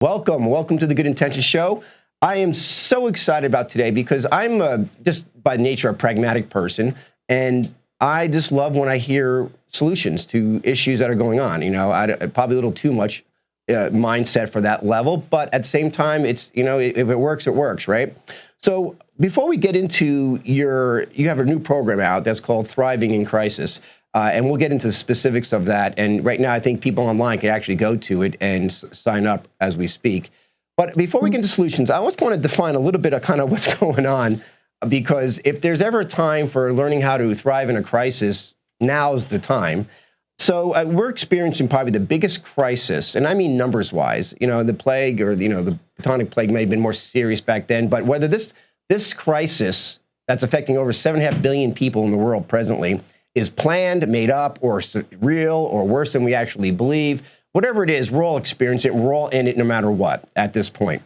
Welcome to the Good Intentions Show. I am so excited about today because I'm just by nature a pragmatic person, and I just love when I hear solutions to issues that are going on. You know, I probably a little too much mindset for that level, but at the same time, it's, you know, if it works, right? So before we get into you have a new program out that's called Thriving in Crisis. And we'll get into the specifics of that. And right now, I think people online can actually go to it and sign up as we speak. But before we get into solutions, I always want to define a little bit of kind of what's going on, because if there's ever a time for learning how to thrive in a crisis, now's the time. So we're experiencing probably the biggest crisis, and I mean numbers-wise. You know, the plague or, you know, the bubonic plague may have been more serious back then, but whether this crisis that's affecting over 7.5 billion people in the world presently is planned, made up, or real, or worse than we actually believe. Whatever it is, we're all experiencing it. We're all in it no matter what at this point.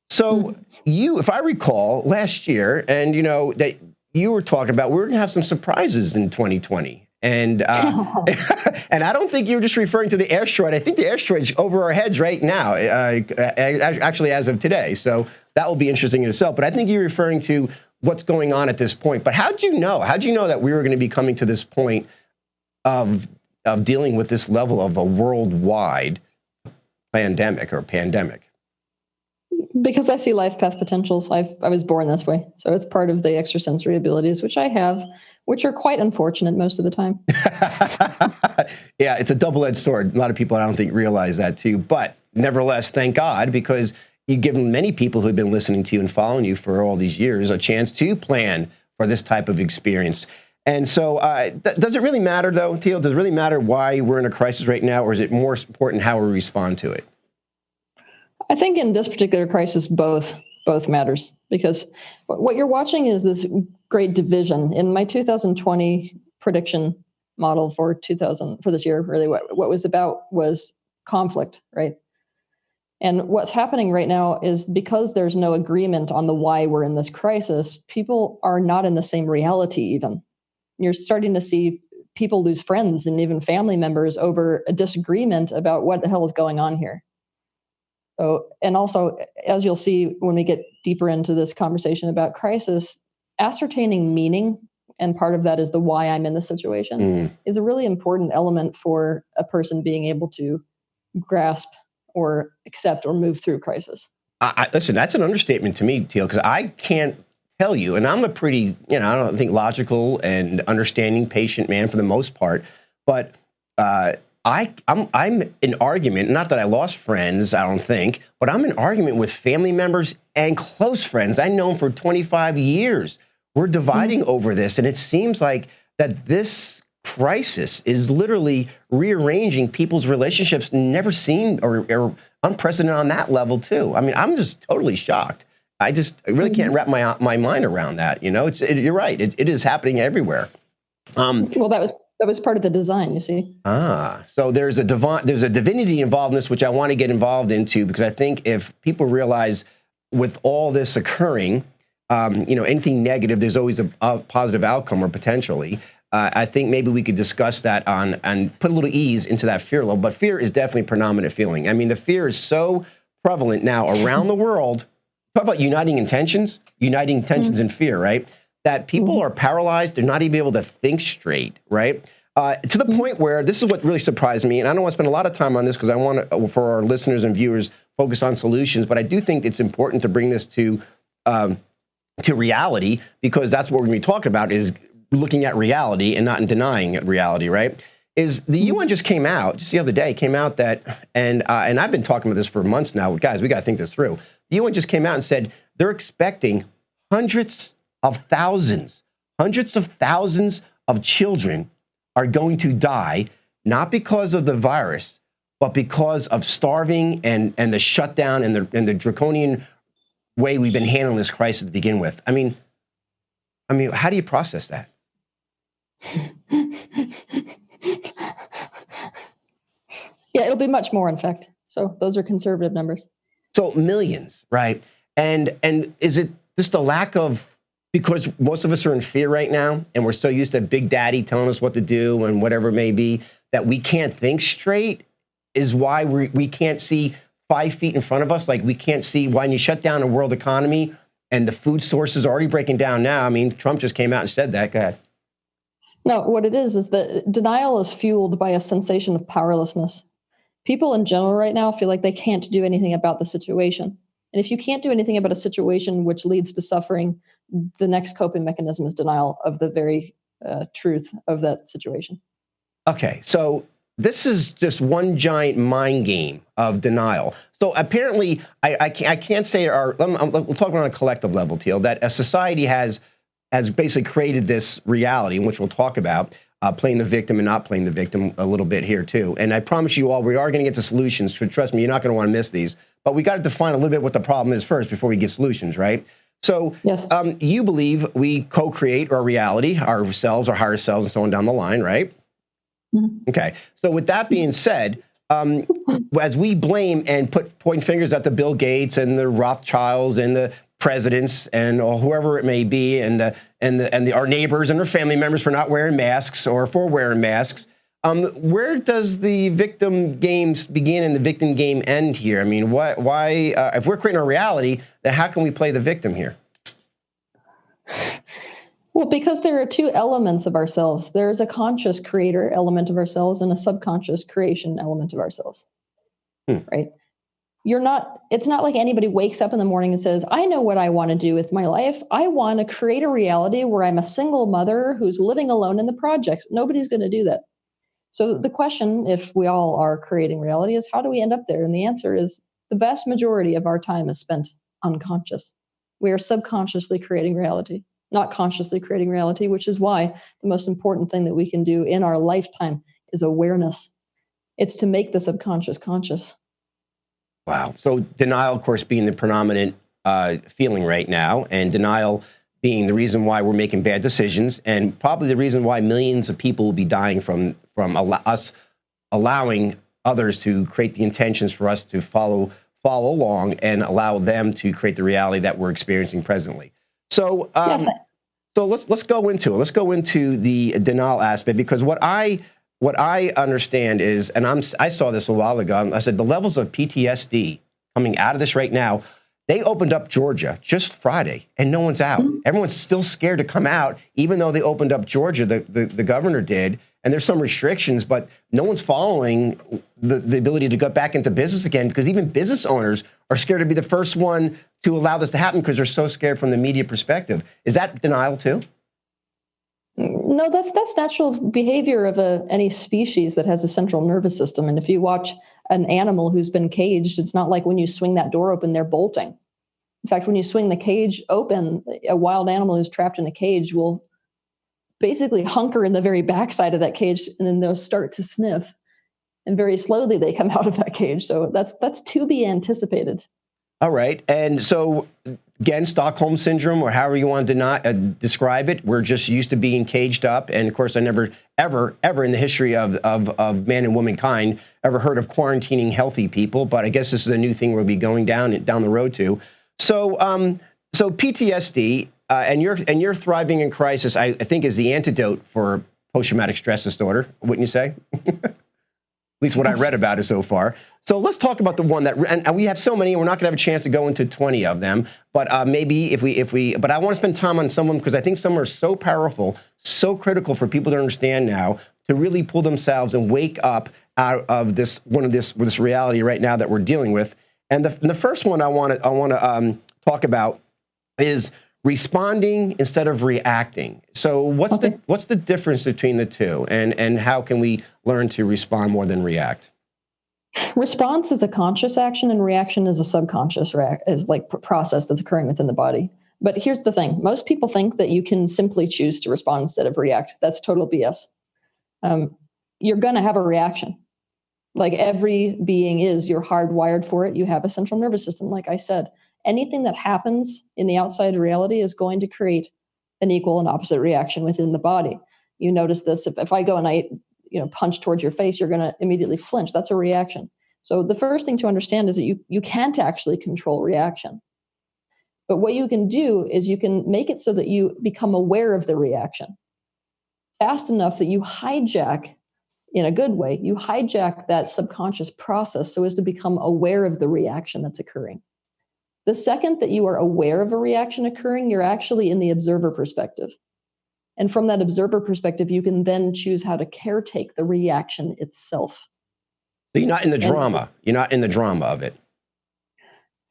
So if I recall last year, and you know, that you were talking about, we're going to have some surprises in 2020. And and I don't think you were just referring to the asteroid. I think the asteroid's over our heads right now, actually as of today. So that will be interesting in itself. But I think you're referring to what's going on at this point. But how'd you know that we were going to be coming to this point of dealing with this level of a worldwide pandemic? Because I see life path potentials. I was born this way. So it's part of the extrasensory abilities, which I have, which are quite unfortunate most of the time. Yeah, it's a double-edged sword. A lot of people, I don't think, realize that too. But nevertheless, thank God, because you've given many people who've been listening to you and following you for all these years a chance to plan for this type of experience. And so does it really matter, though, Teal? Does it really matter why we're in a crisis right now, or is it more important how we respond to it? I think in this particular crisis, both matters, because what you're watching is this great division. In my 2020 prediction model for this year, really what was about was conflict, right? And what's happening right now is because there's no agreement on the why we're in this crisis, people are not in the same reality even. You're starting to see people lose friends and even family members over a disagreement about what the hell is going on here. So, and also, as you'll see when we get deeper into this conversation about crisis, ascertaining meaning, and part of that is the why I'm in this situation, is a really important element for a person being able to grasp or accept or move through crisis. Listen, that's an understatement to me, Teal, because I can't tell you, and I'm a pretty, I don't think logical and understanding patient man for the most part, but I'm in argument, not that I lost friends, I don't think, but I'm in argument with family members and close friends I know for 25 years. We're dividing over this, and it seems like that this crisis is literally rearranging people's relationships, never seen or unprecedented on that level too. I mean, I'm just totally shocked. I really can't wrap my mind around that. You know, you're right. It is happening everywhere. Well, that was part of the design, you see. So there's a divinity involved in this, which I want to get involved into, because I think if people realize with all this occurring, anything negative, there's always a positive outcome or potentially. I think maybe we could discuss that and put a little ease into that fear level. But fear is definitely a predominant feeling. I mean, the fear is so prevalent now around the world. Talk about uniting intentions and fear, right? That people are paralyzed. They're not even able to think straight, right? To the point where this is what really surprised me. And I don't want to spend a lot of time on this because I want to, for our listeners and viewers, focus on solutions. But I do think it's important to bring this to reality, because that's what we're going to be talking about, is looking at reality and not in denying reality, right? Is the UN just came out, just the other day, that, and I've been talking about this for months now. Guys, we got to think this through. The UN just came out and said they're expecting hundreds of thousands of children are going to die, not because of the virus, but because of starving and the shutdown and the draconian way we've been handling this crisis to begin with. I mean, how do you process that? Yeah, it'll be much more, in fact. So those are conservative numbers. So millions, right? And is it just a lack of, because most of us are in fear right now, and we're so used to Big Daddy telling us what to do and whatever it may be, that we can't think straight, is why we can't see 5 feet in front of us, like we can't see when you shut down a world economy and the food sources are already breaking down now. I mean, Trump just came out and said that. Go ahead. No, what it is that denial is fueled by a sensation of powerlessness. People in general right now feel like they can't do anything about the situation. And if you can't do anything about a situation which leads to suffering, the next coping mechanism is denial of the very truth of that situation. Okay, so this is just one giant mind game of denial. So apparently, I can't say we'll talk about on a collective level, Teal, that a society has basically created this reality, which we'll talk about, playing the victim and not playing the victim a little bit here too. And I promise you all, we are going to get to solutions. Trust me, you're not going to want to miss these. But we got to define a little bit what the problem is first before we give solutions, right? So yes. You believe we co-create our reality, ourselves, our higher selves, and so on down the line, right? Mm-hmm. Okay. So with that being said, as we blame and point fingers at the Bill Gates and the Rothschilds and the presidents and whoever it may be, and our neighbors and their family members for not wearing masks or for wearing masks, where does the victim games begin and the victim game end here? I mean, why if we're creating a reality, then how can we play the victim here? Well, because there are two elements of ourselves. There's a conscious creator element of ourselves and a subconscious creation element of ourselves, right? It's not like anybody wakes up in the morning and says, I know what I want to do with my life. I want to create a reality where I'm a single mother who's living alone in the projects. Nobody's going to do that. So the question, if we all are creating reality, is how do we end up there? And the answer is the vast majority of our time is spent unconscious. We are subconsciously creating reality, not consciously creating reality, which is why the most important thing that we can do in our lifetime is awareness. It's to make the subconscious conscious. Wow. So denial, of course, being the predominant feeling right now, and denial being the reason why we're making bad decisions, and probably the reason why millions of people will be dying from us allowing others to create the intentions for us to follow along and allow them to create the reality that we're experiencing presently. So, Yes. So let's go into it. Let's go into the denial aspect, because what I understand is, and I saw this a while ago, I said the levels of PTSD coming out of this right now. They opened up Georgia just Friday, and no one's out. Mm-hmm. Everyone's still scared to come out, even though they opened up Georgia, the governor did, and there's some restrictions, but no one's following the ability to get back into business again, because even business owners are scared to be the first one to allow this to happen because they're so scared from the media perspective. Is that denial too? No, that's natural behavior of any species that has a central nervous system. And if you watch an animal who's been caged, it's not like when you swing that door open, they're bolting. In fact, when you swing the cage open, a wild animal who's trapped in a cage will basically hunker in the very backside of that cage, and then they'll start to sniff. And very slowly they come out of that cage. So that's to be anticipated. All right. And so, again, Stockholm syndrome, or however you want to describe it, we're just used to being caged up. And of course, I never, ever in the history of man and womankind ever heard of quarantining healthy people. But I guess this is a new thing we'll be going down the road to. So, so PTSD and you're thriving in crisis, I think, is the antidote for post-traumatic stress disorder, wouldn't you say? At least what I read about it so far. So let's talk about the one that, and we have so many, and we're not going to have a chance to go into 20 of them, but maybe if we, but I want to spend time on some of them because I think some are so powerful, so critical for people to understand now, to really pull themselves and wake up out of this reality right now that we're dealing with. And the first one I want to talk about is responding instead of reacting. So what's the difference between the two, and how can we learn to respond more than react? Response is a conscious action, and reaction is a subconscious process that's occurring within the body. But here's the thing. Most people think that you can simply choose to respond instead of react. That's total BS. You're going to have a reaction. Like every being is, you're hardwired for it. You have a central nervous system, like I said. Anything that happens in the outside reality is going to create an equal and opposite reaction within the body. You notice this, if I go and I punch towards your face, you're going to immediately flinch. That's a reaction. So the first thing to understand is that you can't actually control reaction. But what you can do is you can make it so that you become aware of the reaction fast enough that you hijack in a good way, you hijack that subconscious process so as to become aware of the reaction that's occurring. The second that you are aware of a reaction occurring, you're actually in the observer perspective. And from that observer perspective, you can then choose how to caretake the reaction itself. So you're not in the drama. You're not in the drama of it.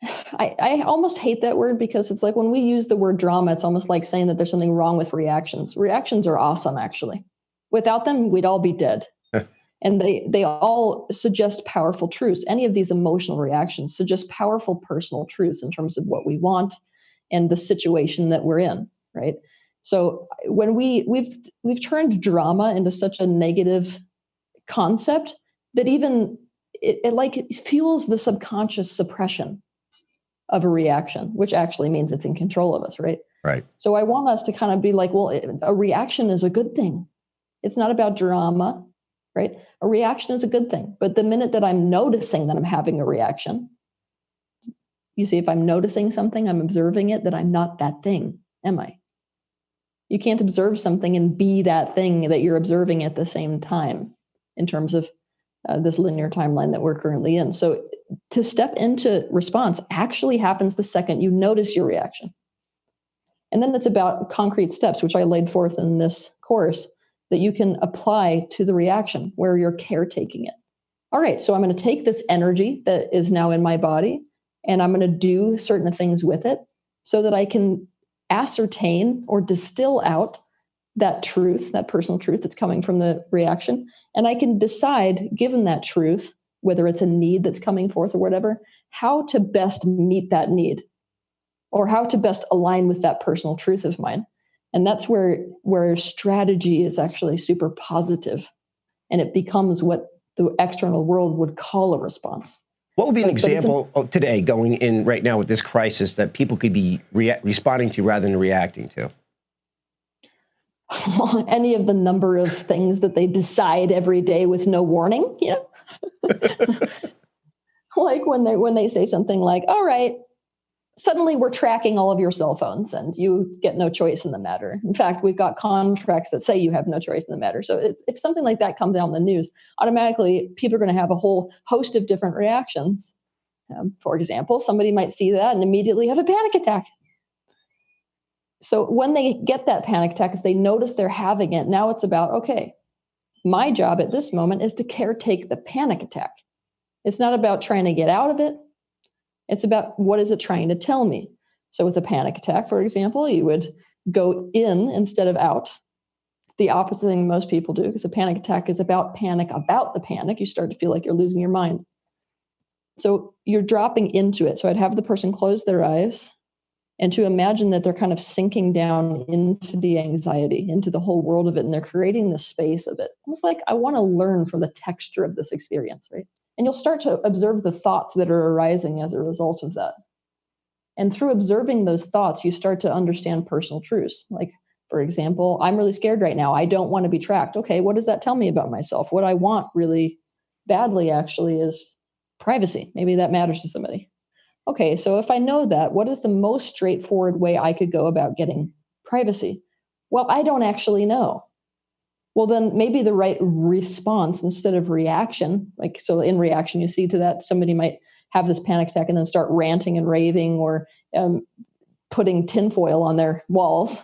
I almost hate that word, because it's like when we use the word drama, it's almost like saying that there's something wrong with reactions. Reactions are awesome, actually. Without them, we'd all be dead. And they all suggest powerful truths. Any of these emotional reactions suggest powerful personal truths in terms of what we want and the situation that we're in, right? So when we've turned drama into such a negative concept that even it fuels the subconscious suppression of a reaction, which actually means it's in control of us, right? Right. So I want us to kind of be like, well, a reaction is a good thing. It's not about drama, right? A reaction is a good thing. But the minute that I'm noticing that I'm having a reaction, you see, if I'm noticing something, I'm observing it, that I'm not that thing, am I? You can't observe something and be that thing that you're observing at the same time in terms of this linear timeline that we're currently in. So to step into response actually happens the second you notice your reaction. And then it's about concrete steps, which I laid forth in this course, that you can apply to the reaction where you're caretaking it. All right, so I'm going to take this energy that is now in my body, and I'm going to do certain things with it so that I can ascertain or distill out that truth, that personal truth that's coming from the reaction. And I can decide, given that truth, whether it's a need that's coming forth or whatever, how to best meet that need or how to best align with that personal truth of mine. And that's where strategy is actually super positive, and it becomes what the external world would call a response. What would be an example of today going in right now with this crisis that people could be responding to rather than reacting to? Any of the number of things that they decide every day with no warning, you know? Like when they say something like, all right, suddenly we're tracking all of your cell phones and you get no choice in the matter. In fact, we've got contracts that say you have no choice in the matter. So if something like that comes out in the news, automatically people are going to have a whole host of different reactions. For example, somebody might see that and immediately have a panic attack. So when they get that panic attack, if they notice they're having it, now it's about, okay, my job at this moment is to caretake the panic attack. It's not about trying to get out of it. It's about what is it trying to tell me. So with a panic attack, for example, you would go in instead of out. It's the opposite thing most people do, because a panic attack is about the panic. You start to feel like you're losing your mind. So you're dropping into it. So I'd have the person close their eyes and to imagine that they're kind of sinking down into the anxiety, into the whole world of it, and they're creating the space of it. Almost like I want to learn from the texture of this experience, right? And you'll start to observe the thoughts that are arising as a result of that. And through observing those thoughts, you start to understand personal truths. Like, for example, I'm really scared right now. I don't want to be tracked. Okay, what does that tell me about myself? What I want really badly actually is privacy. Maybe that matters to somebody. Okay, so if I know that, what is the most straightforward way I could go about getting privacy? Well, I don't actually know. Well, then maybe the right response instead of reaction, like, so in reaction, you see to that, somebody might have this panic attack and then start ranting and raving or putting tinfoil on their walls.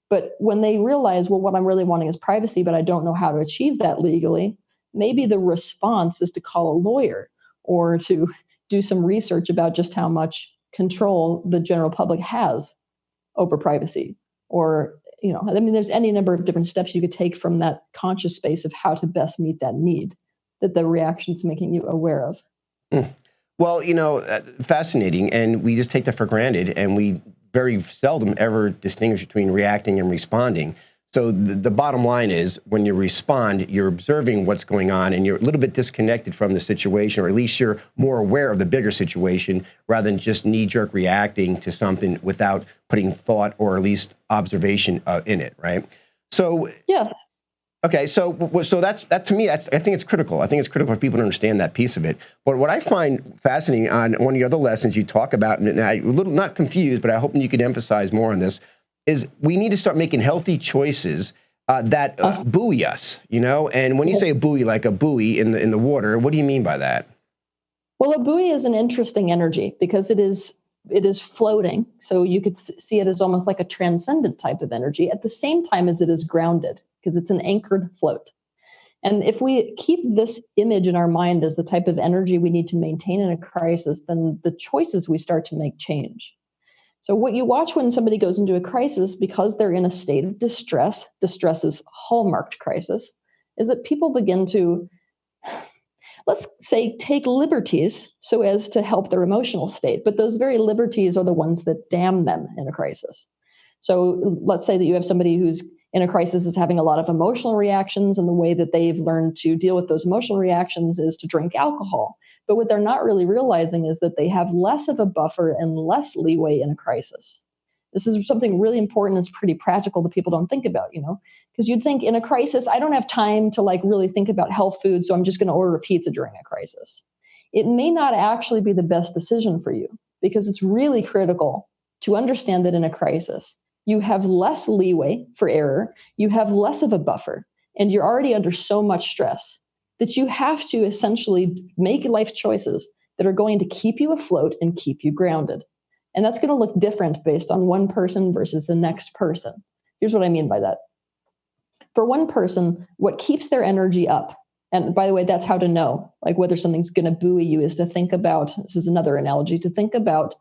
But when they realize, well, what I'm really wanting is privacy, but I don't know how to achieve that legally, maybe the response is to call a lawyer or to do some research about just how much control the general public has over privacy. Or, you know, I mean, there's any number of different steps you could take from that conscious space of how to best meet that need that the reaction's making you aware of. Well, you know, fascinating. And we just take that for granted. And we very seldom ever distinguish between reacting and responding. So the bottom line is when you respond, you're observing what's going on and you're a little bit disconnected from the situation, or at least you're more aware of the bigger situation rather than just knee-jerk reacting to something without putting thought or at least observation in it, right? So, yes. Okay, so that to me, I think it's critical. I think it's critical for people to understand that piece of it. But what I find fascinating on one of the other lessons you talk about, and I'm a little not confused, but I hope you could emphasize more on this, is we need to start making healthy choices that buoy us, And when you say a buoy, like a buoy in the water, what do you mean by that? Well, a buoy is an interesting energy because it is floating. So you could see it as almost like a transcendent type of energy at the same time as it is grounded because it's an anchored float. And if we keep this image in our mind as the type of energy we need to maintain in a crisis, then the choices we start to make change. So what you watch when somebody goes into a crisis, because they're in a state of distress is hallmarked crisis, is that people begin to, let's say, take liberties so as to help their emotional state. But those very liberties are the ones that damn them in a crisis. So let's say that you have somebody who's in a crisis is having a lot of emotional reactions, and the way that they've learned to deal with those emotional reactions is to drink alcohol. But what they're not really realizing is that they have less of a buffer and less leeway in a crisis. This is something really important. It's pretty practical that people don't think about, because you'd think in a crisis, I don't have time to really think about health food, so I'm just going to order a pizza during a crisis. It may not actually be the best decision for you, because it's really critical to understand that in a crisis, you have less leeway for error, you have less of a buffer, and you're already under so much stress that you have to essentially make life choices that are going to keep you afloat and keep you grounded. And that's going to look different based on one person versus the next person. Here's what I mean by that. For one person, what keeps their energy up, and by the way, that's how to know whether something's going to buoy you, is to think about, this is another analogy, to think about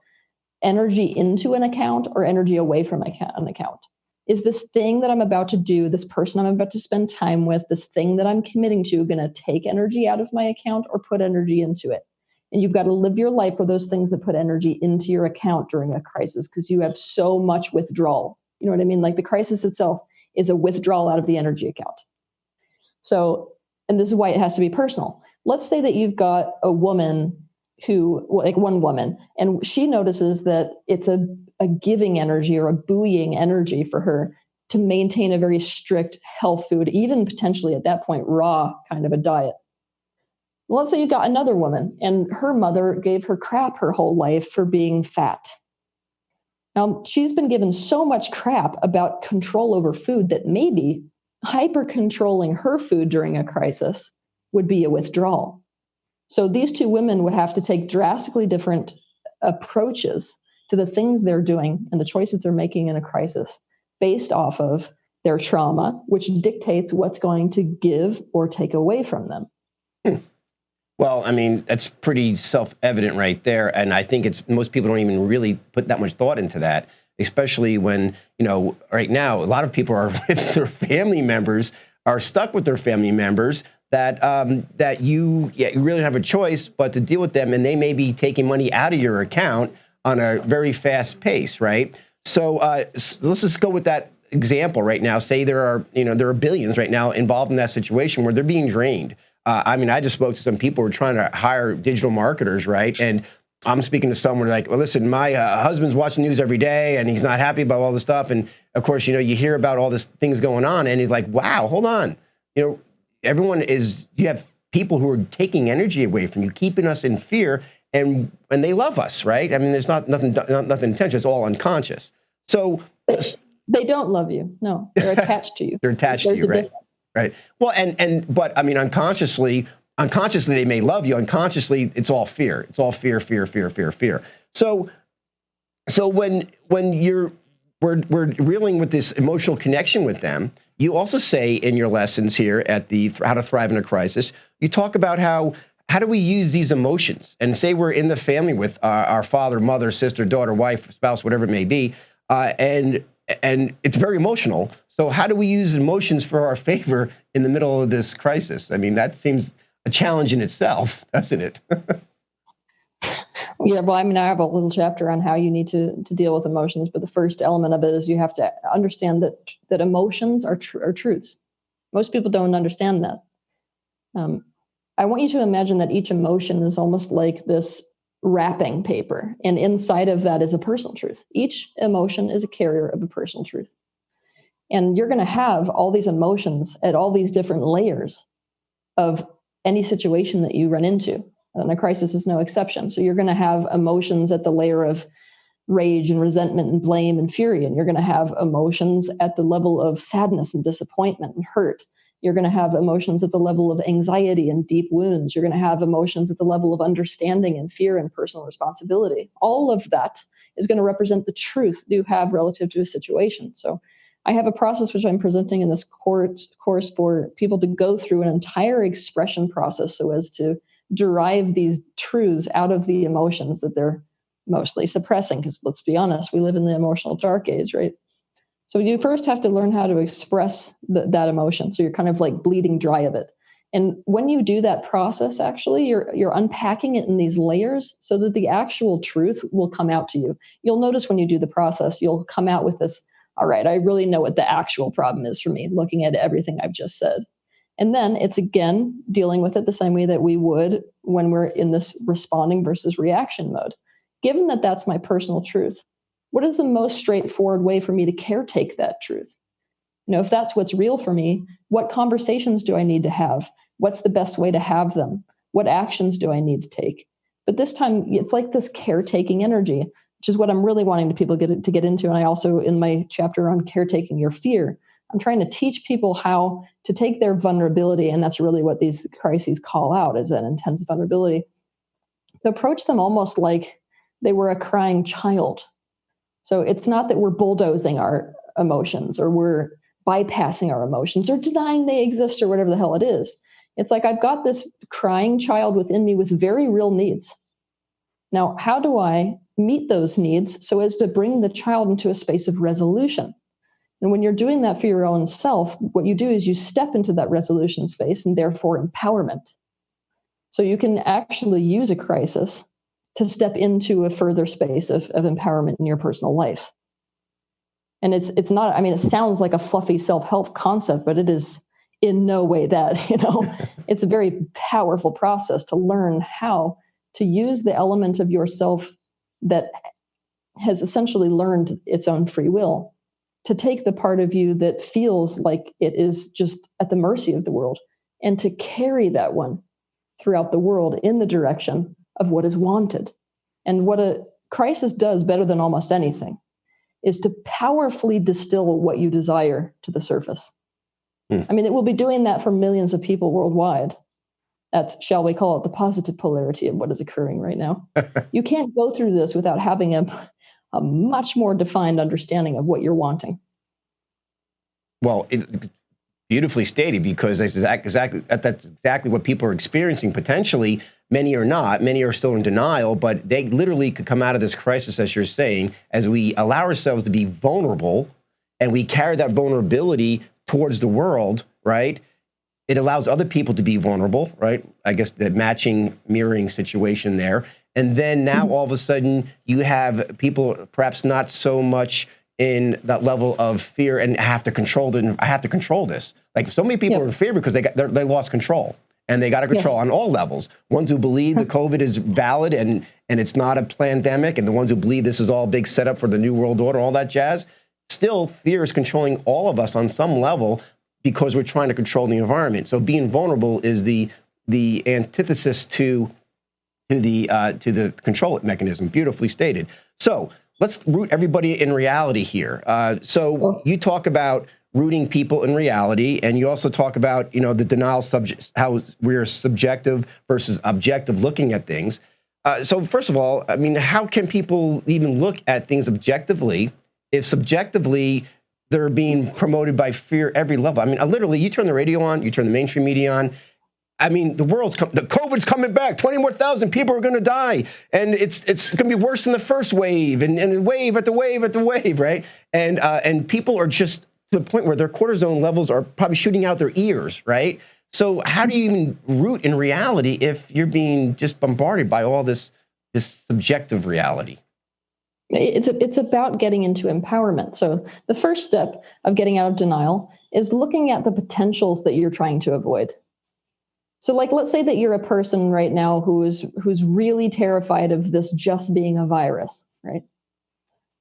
energy into an account or energy away from an account. Is this thing that I'm about to do, this person I'm about to spend time with, this thing that I'm committing to, going to take energy out of my account or put energy into it? And you've got to live your life for those things that put energy into your account during a crisis, because you have so much withdrawal. You know what I mean? The crisis itself is a withdrawal out of the energy account. So, and this is why it has to be personal. Let's say that you've got a woman one woman, and she notices that it's a giving energy or a buoying energy for her to maintain a very strict health food, even potentially at that point, raw kind of a diet. Well, let's say you've got another woman, and her mother gave her crap her whole life for being fat. Now, she's been given so much crap about control over food that maybe hyper-controlling her food during a crisis would be a withdrawal. So these two women would have to take drastically different approaches to the things they're doing and the choices they're making in a crisis based off of their trauma, which dictates what's going to give or take away from them. Well, I mean, that's pretty self-evident right there. And I think most people don't even really put that much thought into that, especially when, right now, a lot of people are with their family members, are stuck with their family members that you really have a choice but to deal with them, and they may be taking money out of your account on a very fast pace, right? So let's just go with that example right now. Say there are billions right now involved in that situation where they're being drained. I just spoke to some people who are trying to hire digital marketers, right? And I'm speaking to someone well, listen, my husband's watching the news every day, and he's not happy about all this stuff. And of course, you hear about all this things going on, and he's like, wow, hold on, you have people who are taking energy away from you, keeping us in fear, and they love us, right? I mean, there's nothing intentional. It's all unconscious. So they don't love you. No, they're attached to you. They're attached to you, right? Right. Well, but I mean, unconsciously they may love you. Unconsciously, it's all fear. It's all fear. So when we're reeling with this emotional connection with them, you also say in your lessons here at the How to Thrive in a Crisis, you talk about how do we use these emotions? And say we're in the family with our father, mother, sister, daughter, wife, spouse, whatever it may be, and it's very emotional. So how do we use emotions for our favor in the middle of this crisis? I mean, that seems a challenge in itself, doesn't it? Yeah, well, I have a little chapter on how you need to deal with emotions, but the first element of it is you have to understand that emotions are truths. Most people don't understand that. I want you to imagine that each emotion is almost like this wrapping paper, and inside of that is a personal truth. Each emotion is a carrier of a personal truth. And you're going to have all these emotions at all these different layers of any situation that you run into. And a crisis is no exception. So you're going to have emotions at the layer of rage and resentment and blame and fury, and you're going to have emotions at the level of sadness and disappointment and hurt. You're going to have emotions at the level of anxiety and deep wounds. You're going to have emotions at the level of understanding and fear and personal responsibility. All of that is going to represent the truth you have relative to a situation. So I have a process which I'm presenting in this course for people to go through an entire expression process so as to derive these truths out of the emotions that they're mostly suppressing. Because let's be honest, we live in the emotional dark age, right? So you first have to learn how to express that emotion. So you're kind of like bleeding dry of it. And when you do that process, actually, you're unpacking it in these layers so that the actual truth will come out to you. You'll notice when you do the process, you'll come out with this, all right, I really know what the actual problem is for me, looking at everything I've just said. And then it's, again, dealing with it the same way that we would when we're in this responding versus reaction mode. Given that that's my personal truth, what is the most straightforward way for me to caretake that truth? If that's what's real for me, what conversations do I need to have? What's the best way to have them? What actions do I need to take? But this time, it's like this caretaking energy, which is what I'm really wanting people to get into. And I also, in my chapter on caretaking your fear, I'm trying to teach people how to take their vulnerability, and that's really what these crises call out, is an intense vulnerability, to approach them almost like they were a crying child. So it's not that we're bulldozing our emotions or we're bypassing our emotions or denying they exist or whatever the hell it is. It's like I've got this crying child within me with very real needs. Now, how do I meet those needs so as to bring the child into a space of resolution? And when you're doing that for your own self, what you do is you step into that resolution space and therefore empowerment. So you can actually use a crisis to step into a further space of empowerment in your personal life. And it's not, it sounds like a fluffy self-help concept, but it is in no way that, it's a very powerful process to learn how to use the element of yourself that has essentially learned its own free will to take the part of you that feels like it is just at the mercy of the world and to carry that one throughout the world in the direction of what is wanted. And what a crisis does better than almost anything is to powerfully distill what you desire to the surface. It will be doing that for millions of people worldwide. That's, shall we call it, the positive polarity of what is occurring right now. You can't go through this without having a much more defined understanding of what you're wanting. Well, it's beautifully stated, because that's exactly what people are experiencing. Potentially, many are not. Many are still in denial, but they literally could come out of this crisis, as you're saying, as we allow ourselves to be vulnerable and we carry that vulnerability towards the world, right? It allows other people to be vulnerable, right? I guess the mirroring situation there. And then now all of a sudden you have people perhaps not so much in that level of fear and have to control it. I have to control this. Like, so many people are in fear because they lost control, and they got to control on all levels. Ones who believe the COVID is valid and it's not a pandemic, and the ones who believe this is all a big setup for the new world order, all that jazz. Still, fear is controlling all of us on some level because we're trying to control the environment. So being vulnerable is the antithesis to the control mechanism. Beautifully stated. So let's root everybody in reality here. So you talk about rooting people in reality, and you also talk about, the denial subject, how we're subjective versus objective looking at things. So first of all, how can people even look at things objectively if subjectively they're being promoted by fear every level? Literally, you turn the radio on, you turn the mainstream media on. The COVID's coming back. 20 more thousand people are going to die, and it's going to be worse than the first wave, and wave after wave after wave, right? And people are just to the point where their cortisone levels are probably shooting out their ears, right? So how do you even root in reality if you're being just bombarded by all this subjective reality? It's about getting into empowerment. So the first step of getting out of denial is looking at the potentials that you're trying to avoid. So, let's say that you're a person right now who's really terrified of this just being a virus, right?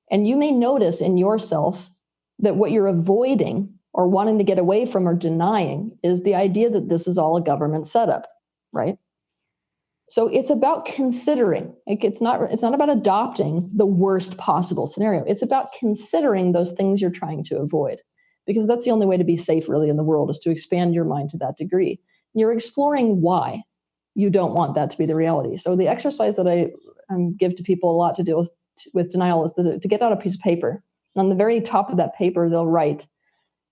And you may notice in yourself that what you're avoiding or wanting to get away from or denying is the idea that this is all a government setup, right? So it's about considering. Like it's not about adopting the worst possible scenario. It's about considering those things you're trying to avoid, because that's the only way to be safe really in the world, is to expand your mind to that degree. You're exploring why you don't want that to be the reality. So the exercise that I give to people a lot to deal with denial is to get out a piece of paper. And on the very top of that paper, they'll write,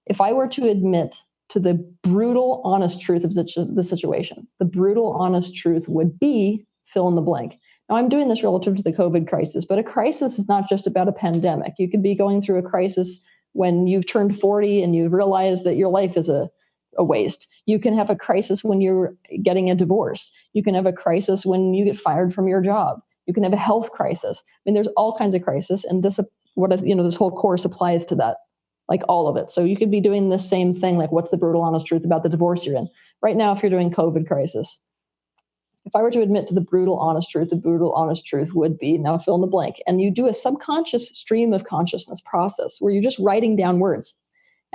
if I were to admit to the brutal, honest truth of the situation, the brutal, honest truth would be fill in the blank. Now, I'm doing this relative to the COVID crisis, but a crisis is not just about a pandemic. You could be going through a crisis when you've turned 40 and you've realized that your life is a waste. You can have a crisis when you're getting a divorce. You can have a crisis when you get fired from your job. You can have a health crisis. I mean, there's all kinds of crises, and this whole course applies to that, like all of it. So you could be doing the same thing, like what's the brutal, honest truth about the divorce you're in right now? If you're doing COVID crisis, if I were to admit to the brutal, honest truth would be, now fill in the blank. And you do a subconscious stream of consciousness process where you're just writing down words.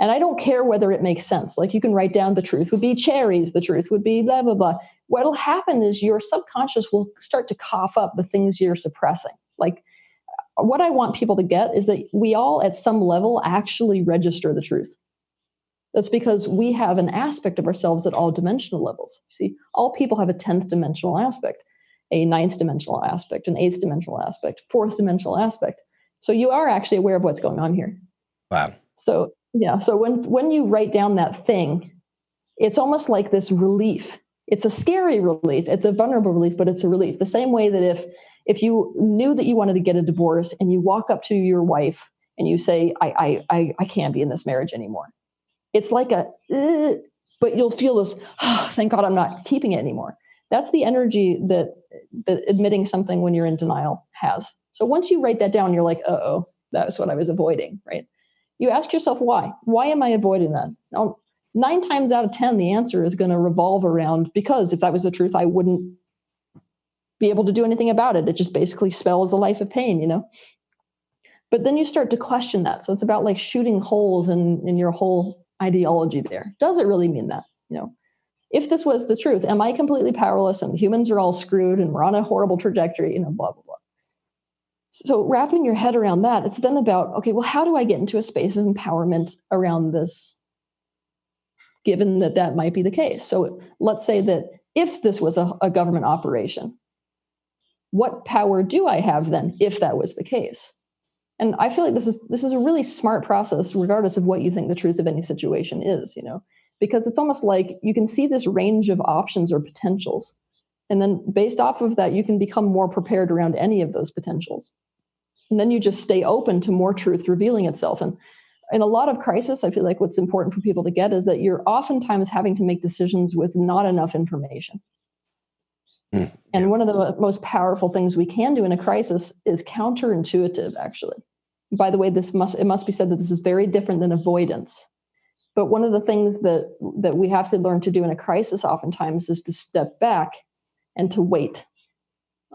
And I don't care whether it makes sense. Like you can write down the truth would be cherries, the truth would be blah, blah, blah. What'll happen is your subconscious will start to cough up the things you're suppressing. Like what I want people to get is that we all at some level actually register the truth. That's because we have an aspect of ourselves at all dimensional levels. See, all people have a 10th dimensional aspect, a 9th dimensional aspect, an 8th dimensional aspect, 4th dimensional aspect. So you are actually aware of what's going on here. Wow. So yeah, so when you write down that thing, it's almost like this relief. It's a scary relief. It's a vulnerable relief, but it's a relief. The same way that if you knew that you wanted to get a divorce and you walk up to your wife and you say, I can't be in this marriage anymore. It's like but you'll feel this, oh, thank God I'm not keeping it anymore. That's the energy that admitting something when you're in denial has. So once you write that down, you're like, uh-oh, that's what I was avoiding, right? You ask yourself why. Why am I avoiding that? Now, 9 times out of 10, the answer is going to revolve around, because if that was the truth, I wouldn't be able to do anything about it. It just basically spells a life of pain, But then you start to question that. So it's about like shooting holes in your whole ideology there. Does it really mean that? If this was the truth, am I completely powerless and humans are all screwed and we're on a horrible trajectory, blah, blah, blah. So wrapping your head around that, it's then about, okay, well, how do I get into a space of empowerment around this, given that might be the case? So let's say that if this was a government operation, what power do I have then if that was the case? And I feel like this is a really smart process, regardless of what you think the truth of any situation is, because it's almost like you can see this range of options or potentials. And then based off of that, you can become more prepared around any of those potentials. And then you just stay open to more truth revealing itself. And in a lot of crisis, I feel like what's important for people to get is that you're oftentimes having to make decisions with not enough information. And one of the most powerful things we can do in a crisis is counterintuitive, actually. By the way, it must be said that this is very different than avoidance. But one of the things that we have to learn to do in a crisis oftentimes is to step back and to wait.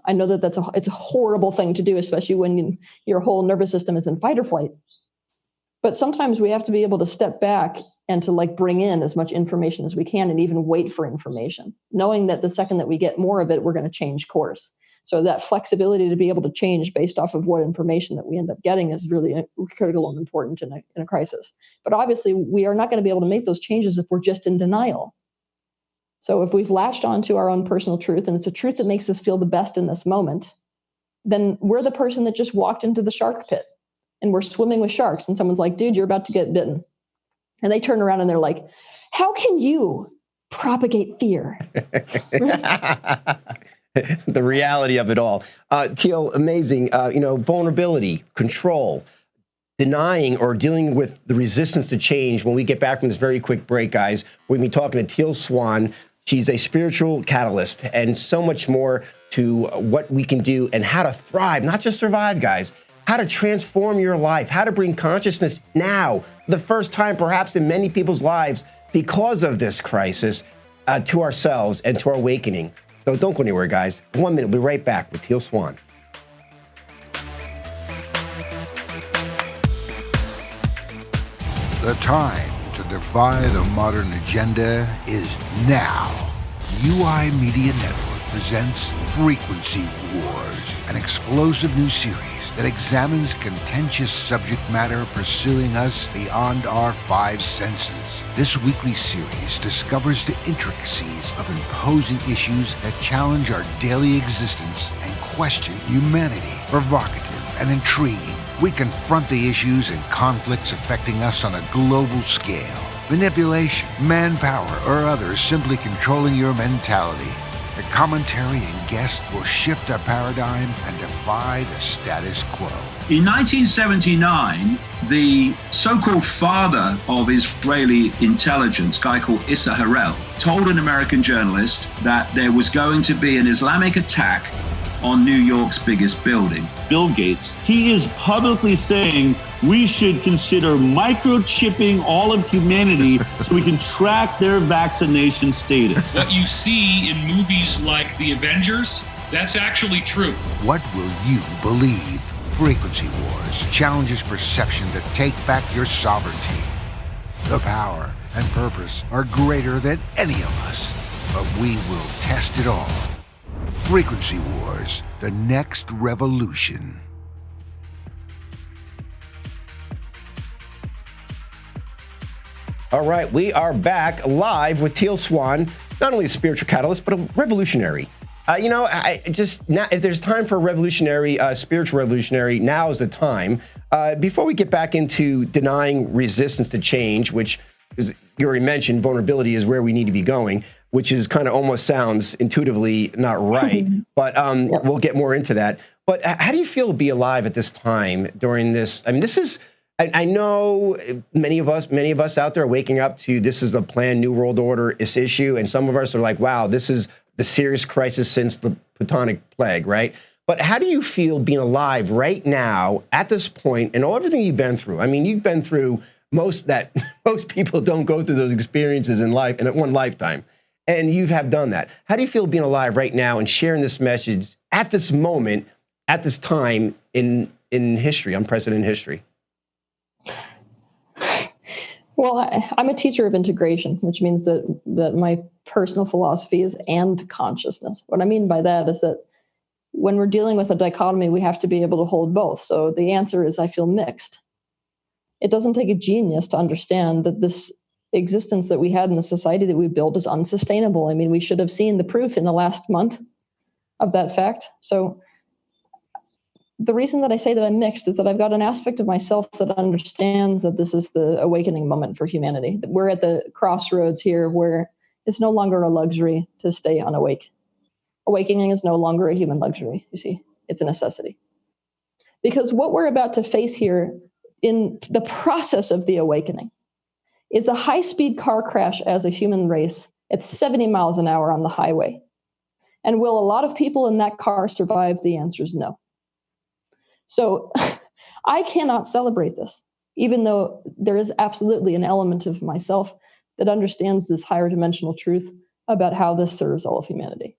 I know that it's a horrible thing to do, especially when your whole nervous system is in fight or flight. But sometimes we have to be able to step back and to bring in as much information as we can and even wait for information, knowing that the second that we get more of it, we're going to change course. So that flexibility to be able to change based off of what information that we end up getting is really critical and important in a crisis. But obviously, we are not going to be able to make those changes if we're just in denial. So if we've latched onto our own personal truth, and it's a truth that makes us feel the best in this moment, then we're the person that just walked into the shark pit and we're swimming with sharks. And someone's like, dude, you're about to get bitten. And they turn around and they're like, how can you propagate fear? The reality of it all. Teal, amazing. Vulnerability, control, denying or dealing with the resistance to change. When we get back from this very quick break, guys, we're going to be talking to Teal Swan. She's a spiritual catalyst and so much more to what we can do and how to thrive, not just survive, guys, how to transform your life, how to bring consciousness now, for the first time perhaps in many people's lives because of this crisis, to ourselves and to our awakening. So don't go anywhere, guys. 1 minute, we'll be right back with Teal Swan. The time to defy the modern agenda is now. UI Media Network presents Frequency Wars, an explosive new series that examines contentious subject matter pursuing us beyond our five senses. This weekly series discovers the intricacies of imposing issues that challenge our daily existence and question humanity. Provocative and intriguing, we confront the issues and conflicts affecting us on a global scale. Manipulation, manpower, or others simply controlling your mentality. The commentary and guests will shift our paradigm and defy the status quo. In 1979, the so-called father of Israeli intelligence, a guy called Issa Harel, told an American journalist that there was going to be an Islamic attack on New York's biggest building. Bill Gates, he is publicly saying we should consider microchipping all of humanity so we can track their vaccination status. What you see in movies like The Avengers, that's actually true. What will you believe? Frequency Wars challenges perception to take back your sovereignty. The power and purpose are greater than any of us, but we will test it all. Frequency Wars, the next revolution. All right, we are back live with Teal Swan, not only a spiritual catalyst, but a revolutionary. I just now, if there's time for a revolutionary, spiritual revolutionary, now is the time. Before we get back into denying resistance to change, which is, you already mentioned, vulnerability is where we need to be going, which is kind of almost sounds intuitively not right, but we'll get more into that. But how do you feel to be alive at this time during this? I mean, this is, I know many of us out there are waking up to this is a planned New World Order issue, and some of us are like, wow, this is the serious crisis since the Platonic plague, right? But how do you feel being alive right now at this point and everything you've been through? I mean, you've been through most people don't go through those experiences in life in one lifetime. And you have done that. How do you feel being alive right now and sharing this message at this moment, at this time in history, unprecedented history? Well, I'm a teacher of integration, which means that my personal philosophy is and consciousness. What I mean by that is that when we're dealing with a dichotomy, we have to be able to hold both. So the answer is I feel mixed. It doesn't take a genius to understand that this existence that we had in the society that we built is unsustainable. I mean, we should have seen the proof in the last month of that fact. So the reason that I say that I'm mixed is that I've got an aspect of myself that understands that this is the awakening moment for humanity. That we're at the crossroads here where it's no longer a luxury to stay unawake. Awakening is no longer a human luxury, you see. It's a necessity. Because what we're about to face here in the process of the awakening is a high-speed car crash as a human race at 70 miles an hour on the highway. And will a lot of people in that car survive? The answer is no. So I cannot celebrate this, even though there is absolutely an element of myself that understands this higher dimensional truth about how this serves all of humanity.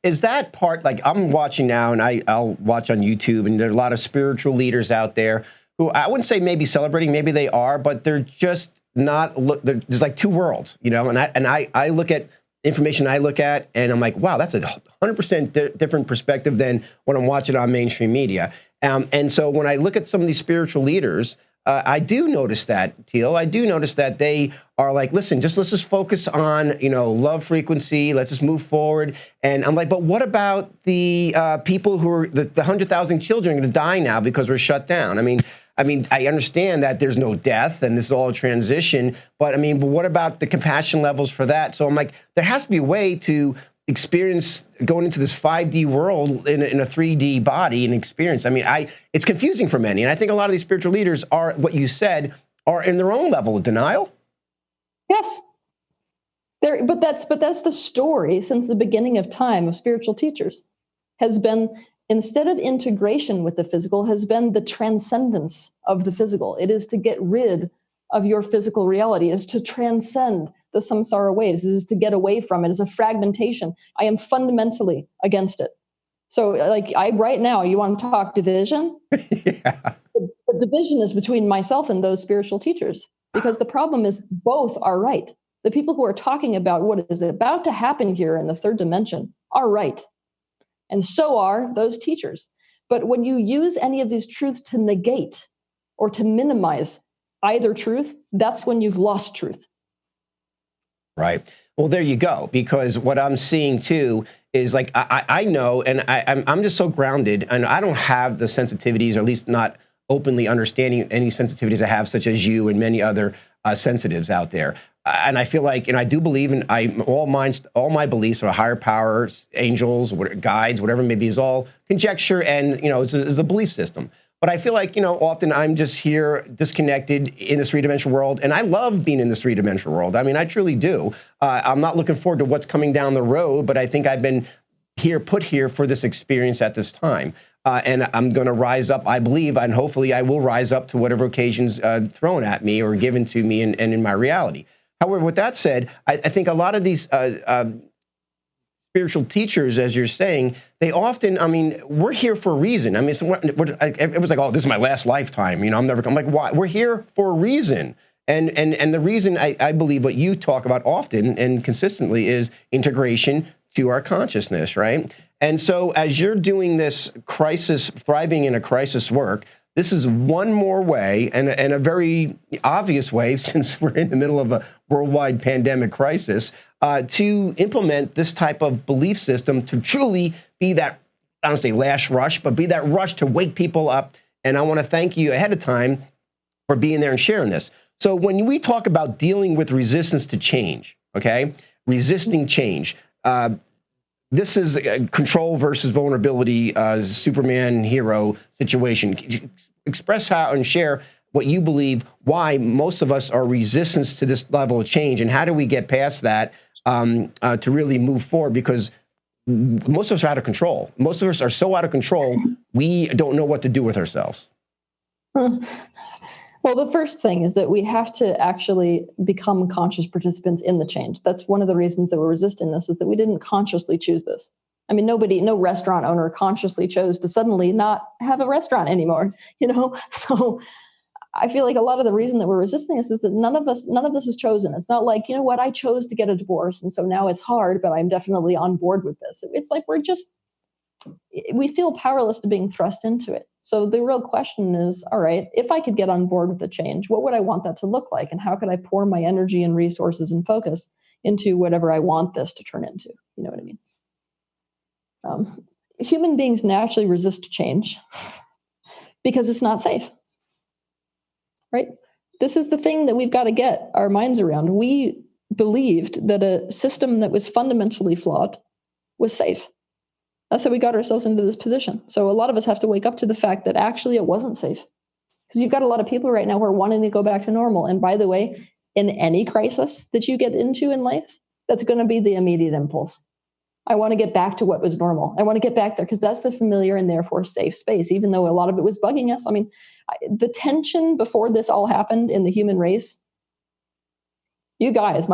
Is that part, like I'm watching now and I'll watch on YouTube, and there are a lot of spiritual leaders out there who I wouldn't say maybe celebrating, maybe they are, but they're just not, there's like two worlds, and I look at information I look at and I'm like, wow, that's a 100% different perspective than what I'm watching on mainstream media. And so when I look at some of these spiritual leaders, I do notice that, Teal, I do notice that they are like, listen, let's just focus on, love frequency. Let's just move forward. And I'm like, but what about the people who are the 100,000 children are going to die now because we're shut down? I mean, I understand that there's no death and this is all a transition, but what about the compassion levels for that? So I'm like, there has to be a way to experience going into this 5D world in a 3D body and experience. It's confusing for many. And I think a lot of these spiritual leaders are, what you said, are in their own level of denial. Yes. But that's the story since the beginning of time of spiritual teachers has been, instead of integration with the physical, has been the transcendence of the physical. It is to get rid of your physical reality, is to transcend the samsara waves, is to get away from it, is a fragmentation. I am fundamentally against it. So right now, you want to talk division? Yeah. The division is between myself and those spiritual teachers, because the problem is both are right. The people who are talking about what is about to happen here in the third dimension are right. And so are those teachers. But when you use any of these truths to negate or to minimize either truth, that's when you've lost truth. Right. Well, there you go. Because what I'm seeing too is like I know, and I'm just so grounded, and I don't have the sensitivities, or at least not openly understanding any sensitivities I have, such as you and many other sensitives out there. And I feel like, and I do believe in all my beliefs are higher powers, angels, guides, whatever it may be, is all conjecture, and is a belief system. But I feel like, often I'm just here disconnected in this three-dimensional world. And I love being in this three-dimensional world. I mean, I truly do. I'm not looking forward to what's coming down the road, but I think I've been put here for this experience at this time. And I'm going to rise up, I believe, and hopefully I will rise up to whatever occasion's thrown at me or given to me and in my reality. However, with that said, I think a lot of these spiritual teachers, as you're saying, they often, we're here for a reason. I mean, it was like, oh, this is my last lifetime. I'm never coming. I'm like, why? We're here for a reason. And the reason I believe what you talk about often and consistently is integration to our consciousness, right? And so as you're doing this thriving in a crisis work, this is one more way, and a very obvious way, since we're in the middle of a worldwide pandemic crisis, to implement this type of belief system to truly be that, I don't say last rush, but be that rush to wake people up. And I want to thank you ahead of time for being there and sharing this. So when we talk about dealing with resistance to change, okay, resisting change, this is a control versus vulnerability, Superman hero situation. Express how and share what you believe, why most of us are resistant to this level of change, and how do we get past that to really move forward? Because most of us are out of control. Most of us are so out of control, we don't know what to do with ourselves. Well, the first thing is that we have to actually become conscious participants in the change. That's one of the reasons that we're resisting this, is that we didn't consciously choose this. I mean, no restaurant owner consciously chose to suddenly not have a restaurant anymore, So I feel like a lot of the reason that we're resisting this is that none of this is chosen. It's not like, I chose to get a divorce, and so now it's hard, but I'm definitely on board with this. It's like we feel powerless to being thrust into it. So the real question is, all right, if I could get on board with the change, what would I want that to look like? And how could I pour my energy and resources and focus into whatever I want this to turn into? You know what I mean? Human beings naturally resist change because it's not safe, right? This is the thing that we've got to get our minds around. We believed that a system that was fundamentally flawed was safe. That's how we got ourselves into this position. So a lot of us have to wake up to the fact that actually it wasn't safe. Because you've got a lot of people right now who are wanting to go back to normal. And by the way, in any crisis that you get into in life, that's going to be the immediate impulse. I want to get back to what was normal. I want to get back there because that's the familiar and therefore safe space, even though a lot of it was bugging us. I mean, the tension before this all happened in the human race, you guys,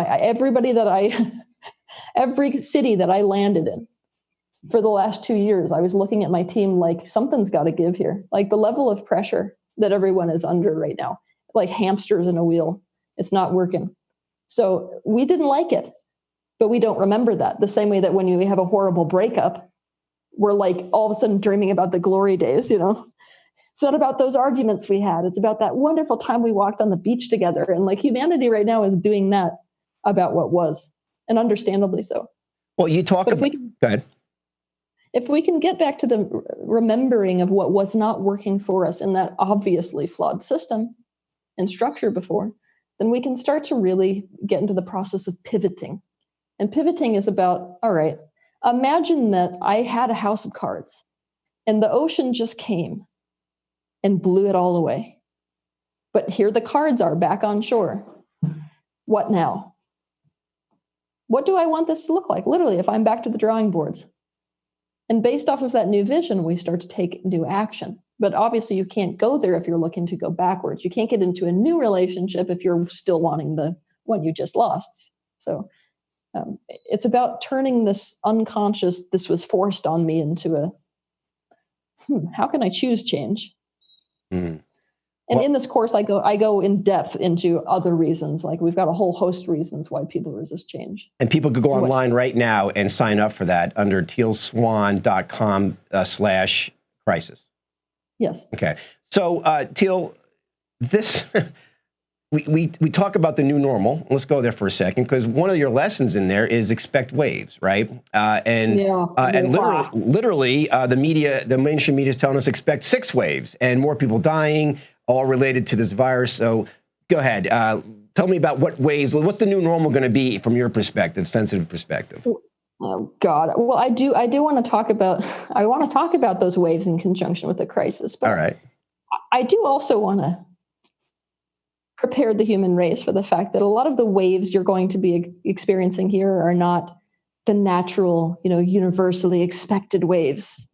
every city that I landed in, for the last 2 years, I was looking at my team like something's got to give here. Like the level of pressure that everyone is under right now, like hamsters in a wheel, it's not working. So we didn't like it, but we don't remember that. The same way that when you have a horrible breakup, we're like all of a sudden dreaming about the glory days, It's not about those arguments we had. It's about that wonderful time we walked on the beach together. And like humanity right now is doing that about what was, and understandably so. Well, you talk about, go ahead. If we can get back to the remembering of what was not working for us in that obviously flawed system and structure before, then we can start to really get into the process of pivoting. And pivoting is about, all right, imagine that I had a house of cards and the ocean just came and blew it all away. But here the cards are back on shore. What now? What do I want this to look like? Literally, if I'm back to the drawing boards. And based off of that new vision, we start to take new action. But obviously, you can't go there if you're looking to go backwards. You can't get into a new relationship if you're still wanting the one you just lost. So it's about turning this unconscious, this was forced on me, into how can I choose change? Mm. And in this course, I go in depth into other reasons. Like we've got a whole host of reasons why people resist change. And people could go online right now and sign up for that under tealswan.com/crisis. Yes. Okay. So, Teal, this we talk about the new normal. Let's go there for a second, because one of your lessons in there is expect waves, right? And literally, the media, the mainstream media, is telling us expect 6 waves and more people dying, all related to this virus. So, go ahead. Tell me about what waves. What's the new normal going to be from your perspective, sensitive perspective? Oh God. Well, I do want to talk about. I want to talk about those waves in conjunction with the crisis. But all right. I do also want to prepare the human race for the fact that a lot of the waves you're going to be experiencing here are not the natural, universally expected waves.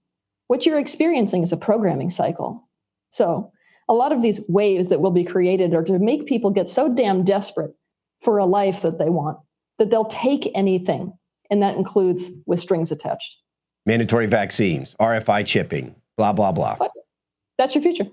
What you're experiencing is a programming cycle. So a lot of these waves that will be created are to make people get so damn desperate for a life that they want that they'll take anything. And that includes with strings attached. Mandatory vaccines, RFI chipping, blah, blah, blah. But that's your future.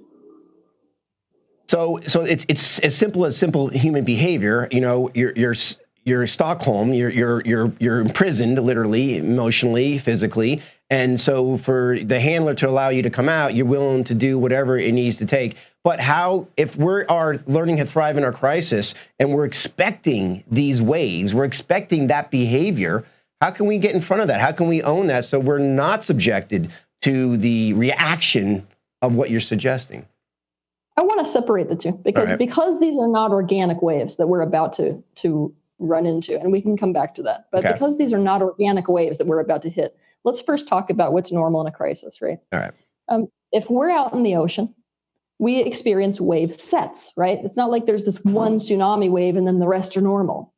So it's as simple human behavior. You're Stockholm. You're imprisoned, literally, emotionally, physically. And so for the handler to allow you to come out, you're willing to do whatever it needs to take. But if we are learning to thrive in our crisis and we're expecting these waves, we're expecting that behavior, how can we get in front of that? How can we own that so we're not subjected to the reaction of what you're suggesting? I want to separate the two because these are not organic waves that we're about to run into, and we can come back to that. But because these are not organic waves that we're about to hit, let's first talk about what's normal in a crisis, right? All right. If we're out in the ocean, we experience wave sets, right? It's not like there's this one tsunami wave and then the rest are normal.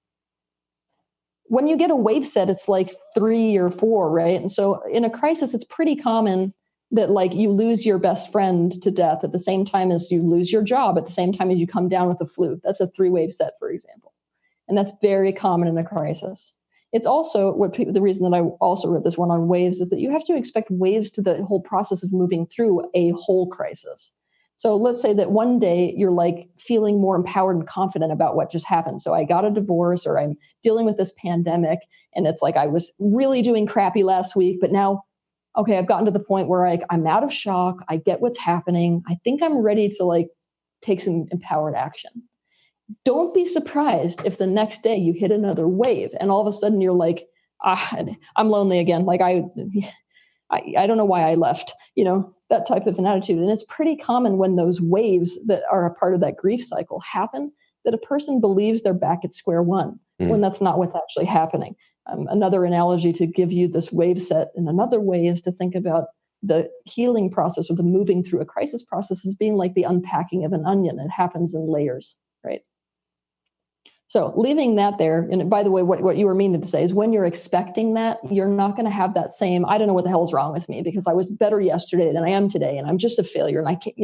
When you get a wave set, it's like 3 or 4, right? And so in a crisis, it's pretty common that like you lose your best friend to death at the same time as you lose your job, at the same time as you come down with the flu. That's a 3-wave set, for example. And that's very common in a crisis. It's also the reason that I also wrote this one on waves is that you have to expect waves to the whole process of moving through a whole crisis. So let's say that one day you're like feeling more empowered and confident about what just happened. So I got a divorce, or I'm dealing with this pandemic, and it's like I was really doing crappy last week, but now, okay, I've gotten to the point where I'm out of shock. I get what's happening. I think I'm ready to like take some empowered action. Don't be surprised if the next day you hit another wave and all of a sudden you're like, I'm lonely again. Like I don't know why I left, that type of an attitude. And it's pretty common when those waves that are a part of that grief cycle happen, that a person believes they're back at square one when that's not what's actually happening. Another analogy to give you this wave set in another way is to think about the healing process or the moving through a crisis process as being like the unpacking of an onion. It happens in layers, right? So leaving that there, and by the way, what you were meaning to say is when you're expecting that, you're not going to have that same, I don't know what the hell is wrong with me because I was better yesterday than I am today, and I'm just a failure, and I can't,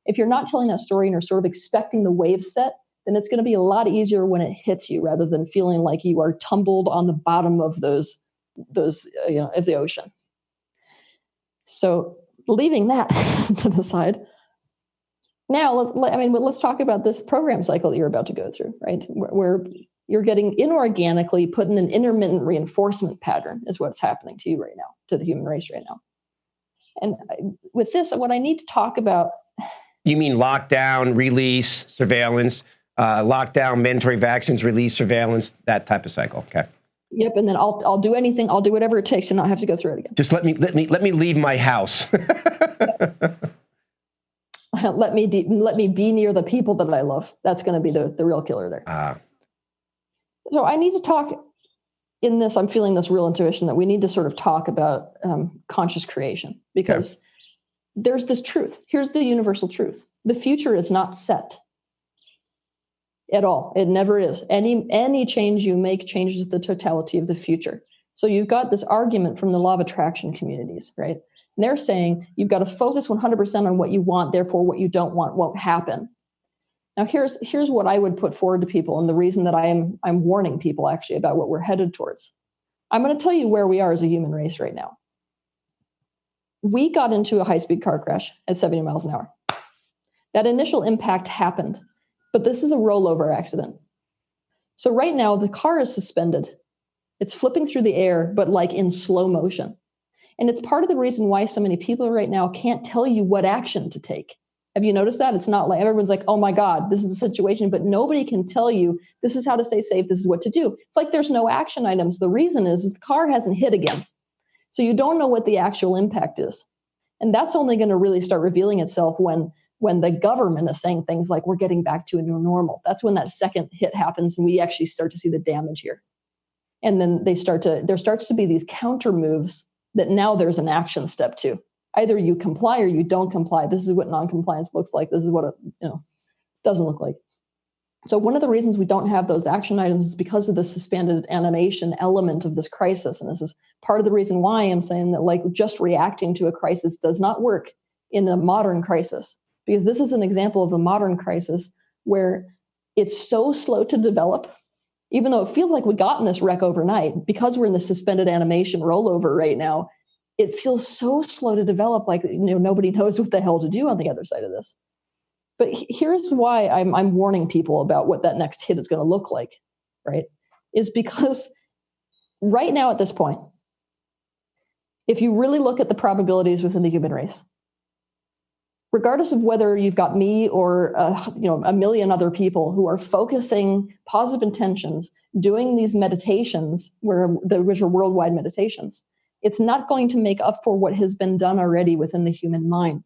if you're not telling that story and you're sort of expecting the wave set, then it's going to be a lot easier when it hits you rather than feeling like you are tumbled on the bottom of those of the ocean. So leaving that to the side, now let's talk about this program cycle that you're about to go through, right? Where you're getting inorganically put in an intermittent reinforcement pattern is what's happening to you right now, to the human race right now. And with this, what I need to talk about. You mean lockdown, release, surveillance, lockdown, mandatory vaccines, release, surveillance, that type of cycle. Okay. Yep, and then I'll do anything. I'll do whatever it takes to not have to go through it again. Just let me leave my house. Let me be near the people that I love. That's going to be the real killer there. So I need to talk in this. I'm feeling this real intuition that we need to sort of talk about conscious creation because there's this truth. Here's the universal truth: the future is not set at all. It never is. Any change you make changes the totality of the future. So you've got this argument from the law of attraction communities, right? And they're saying you've got to focus 100% on what you want, therefore what you don't want won't happen. Now here's what I would put forward to people, and the reason that I'm warning people actually about what we're headed towards. I'm going to tell you where we are as a human race right now. We got into a high-speed car crash at 70 miles an hour. That initial impact happened, but this is a rollover accident. So right now, the car is suspended. It's flipping through the air, but like in slow motion. And it's part of the reason why so many people right now can't tell you what action to take. Have you noticed that? It's not like everyone's like, oh my God, this is the situation, but nobody can tell you this is how to stay safe, this is what to do. It's like there's no action items. The reason is the car hasn't hit again. So you don't know what the actual impact is. And that's only going to really start revealing itself when the government is saying things like we're getting back to a new normal. That's when that second hit happens and we actually start to see the damage here. And then there starts to be these counter moves that now there's an action step to. Either you comply or you don't comply. This is what non-compliance looks like. This is what it doesn't look like. So one of the reasons we don't have those action items is because of the suspended animation element of this crisis. And this is part of the reason why I'm saying that like just reacting to a crisis does not work in a modern crisis, because this is an example of a modern crisis where it's so slow to develop, even though it feels like we got in this wreck overnight, because we're in the suspended animation rollover right now, it feels so slow to develop, like nobody knows what the hell to do on the other side of this. But here's why I'm warning people about what that next hit is going to look like, right? Is because right now at this point, if you really look at the probabilities within the human race, regardless of whether you've got me or a million other people who are focusing positive intentions, doing these meditations which are worldwide meditations, it's not going to make up for what has been done already within the human mind.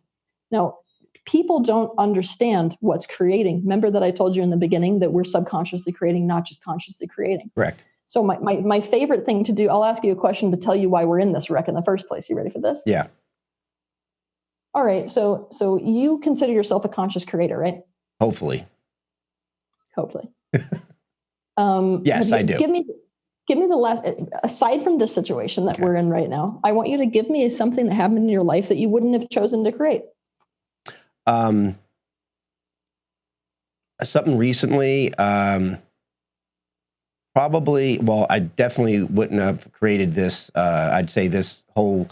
Now, people don't understand what's creating. Remember that I told you in the beginning that we're subconsciously creating, not just consciously creating. Correct. So my favorite thing to do, I'll ask you a question to tell you why we're in this wreck in the first place. You ready for this? Yeah. All right. So you consider yourself a conscious creator, right? Hopefully. Yes, I do. Give me the last, aside from this situation that we're in right now, I want you to give me something that happened in your life that you wouldn't have chosen to create. Something recently, probably, well, I definitely wouldn't have created this, I'd say this whole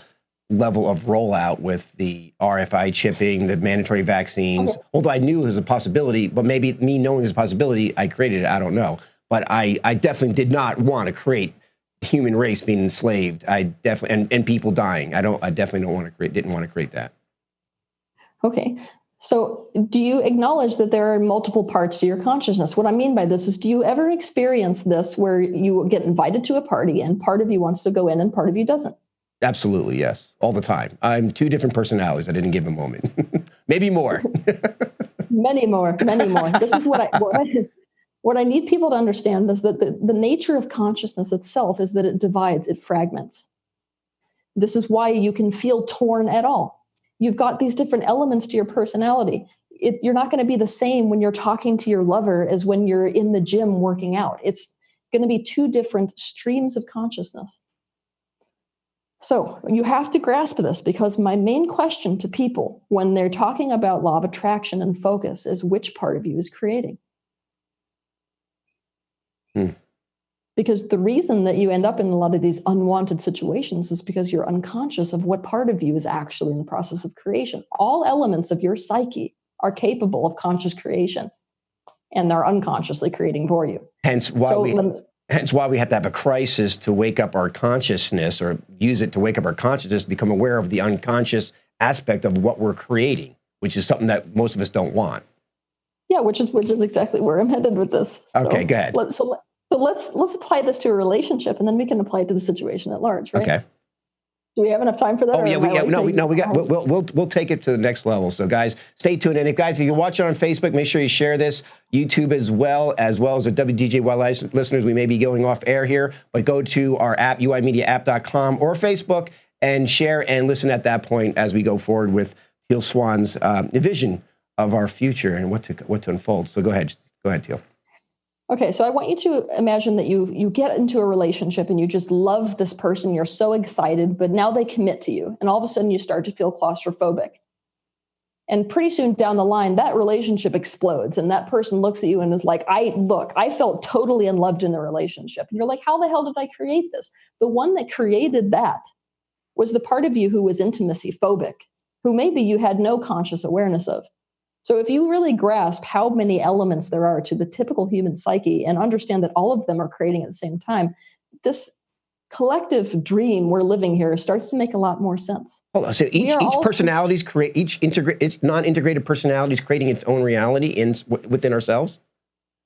level of rollout with the RFI chipping, the mandatory vaccines, Okay. although I knew it was a possibility, but maybe me knowing it was a possibility, I created it, I don't know. But I definitely did not want to create the human race being enslaved. I definitely, and people dying. I definitely didn't want to create that. Okay. So do you acknowledge that there are multiple parts to your consciousness? What I mean by this is, do you ever experience this where you get invited to a party and part of you wants to go in and part of you doesn't? Absolutely, yes. All the time. I'm two different personalities at any given moment. Maybe more. Many more. This is what I need people to understand is that the nature of consciousness itself is that it divides, it fragments. This is why you can feel torn at all. You've got these different elements to your personality. You're not going to be the same when you're talking to your lover as when you're in the gym working out. It's going to be two different streams of consciousness. So you have to grasp this, because my main question to people when they're talking about law of attraction and focus is which part of you is creating. Because the reason that you end up in a lot of these unwanted situations is because you're unconscious of what part of you is actually in the process of creation. All elements of your psyche are capable of conscious creation, and they're unconsciously creating for you. Hence why we have to have a crisis to wake up our consciousness, or use it to wake up our consciousness, become aware of the unconscious aspect of what we're creating, which is something that most of us don't want. Yeah, which is exactly where I'm headed with this. Okay, go ahead. So let's apply this to a relationship, and then we can apply it to the situation at large, right? Okay. Do we have enough time for that? Oh yeah, we'll take it to the next level. So guys, stay tuned. And if you're watching on Facebook, make sure you share this. YouTube as well as the WDJY listeners. We may be going off air here, but go to our app, uimediaapp.com or Facebook, and share and listen at that point as we go forward with Teal Swan's vision of our future and what to unfold. So go ahead, Teal. Okay, so I want you to imagine that you get into a relationship and you just love this person. You're so excited, but now they commit to you, and all of a sudden you start to feel claustrophobic. And pretty soon down the line, that relationship explodes, and that person looks at you and is like, I felt totally unloved in the relationship. And you're like, how the hell did I create this? The one that created that was the part of you who was intimacy phobic, who maybe you had no conscious awareness of. So if you really grasp how many elements there are to the typical human psyche and understand that all of them are creating at the same time, this collective dream we're living here starts to make a lot more sense. Hold on. So each personalities create, each non-integrated personality is creating its own reality within ourselves?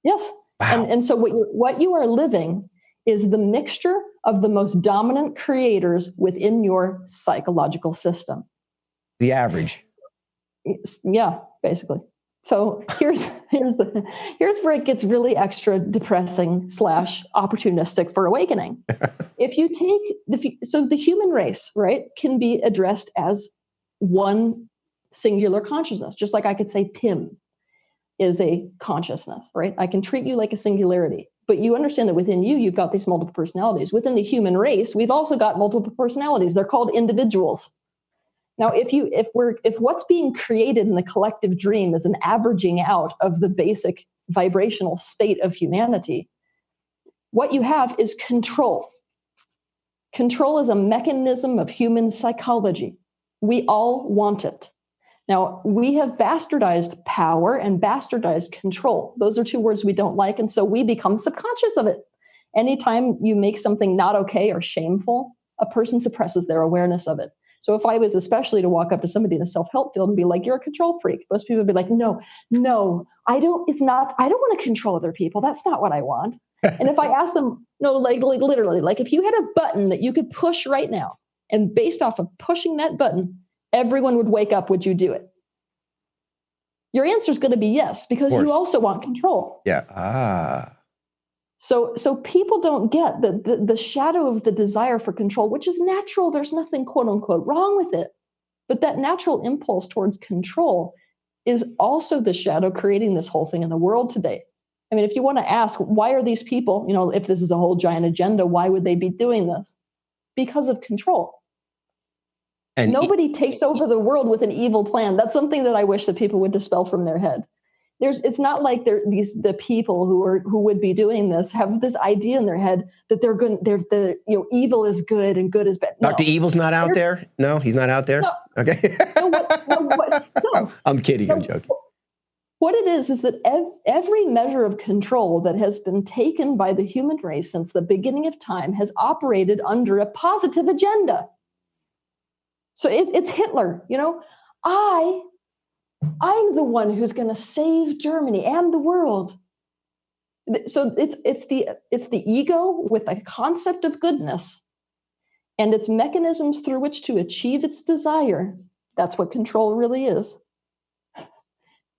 Yes. Wow. And so what you are living is the mixture of the most dominant creators within your psychological system. The average. Yeah, basically. So here's where it gets really extra depressing / opportunistic for awakening. If you take the human race, right, can be addressed as one singular consciousness, just like I could say Tim is a consciousness, right? I can treat you like a singularity, but you understand that within you, you've got these multiple personalities. Within the human race, we've also got multiple personalities. They're called individuals. Now, if what's being created in the collective dream is an averaging out of the basic vibrational state of humanity, what you have is control. Control is a mechanism of human psychology. We all want it. Now, we have bastardized power and bastardized control. Those are two words we don't like, and so we become subconscious of it. Anytime you make something not okay or shameful, a person suppresses their awareness of it. So if I was especially to walk up to somebody in the self-help field and be like, you're a control freak, most people would be like, no, I don't want to control other people. That's not what I want. And if I ask them, no, like literally, like if you had a button that you could push right now, and based off of pushing that button, everyone would wake up, would you do it? Your answer is going to be yes, because you also want control. Yeah. So people don't get the shadow of the desire for control, which is natural. There's nothing quote unquote wrong with it. But that natural impulse towards control is also the shadow creating this whole thing in the world today. I mean, if you want to ask, why are these people, if this is a whole giant agenda, why would they be doing this? Because of control. And nobody takes over the world with an evil plan. That's something that I wish that people would dispel from their head. It's not like the people who would be doing this have this idea in their head that they're good. Evil is good and good is bad. No. Dr. Evil's not out there. No, he's not out there. No. Okay. No. I'm kidding. I'm joking. What it is that every measure of control that has been taken by the human race since the beginning of time has operated under a positive agenda. So it's Hitler. I'm the one who's going to save Germany and the world. So it's the ego with a concept of goodness and its mechanisms through which to achieve its desire. That's what control really is.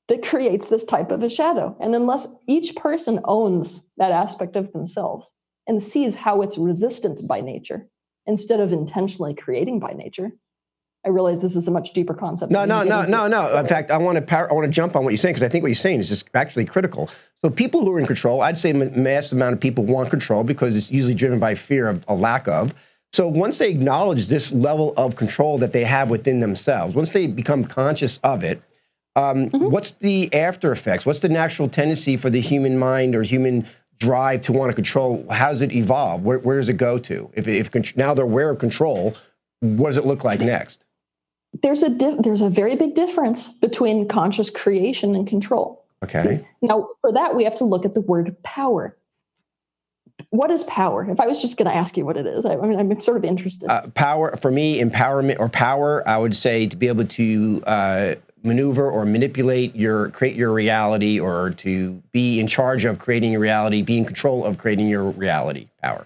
That creates this type of a shadow. And unless each person owns that aspect of themselves and sees how it's resistant by nature instead of intentionally creating by nature, I realize this is a much deeper concept. No. In fact, I want to jump on what you're saying, because I think what you're saying is just actually critical. So people who are in control, I'd say a massive amount of people want control because it's usually driven by fear of a lack of. So once they acknowledge this level of control that they have within themselves, once they become conscious of it, what's the after effects? What's the natural tendency for the human mind or human drive to want to control? How does it evolve? Where does it go to? If now they're aware of control, what does it look like next? There's a very big difference between conscious creation and control. Okay. Now, for that, we have to look at the word power. What is power? If I was just going to ask you what it is, I'm sort of interested. Power, for me, empowerment or power, I would say to be able to maneuver or manipulate create your reality, or to be in charge of creating your reality, be in control of creating your reality. Power.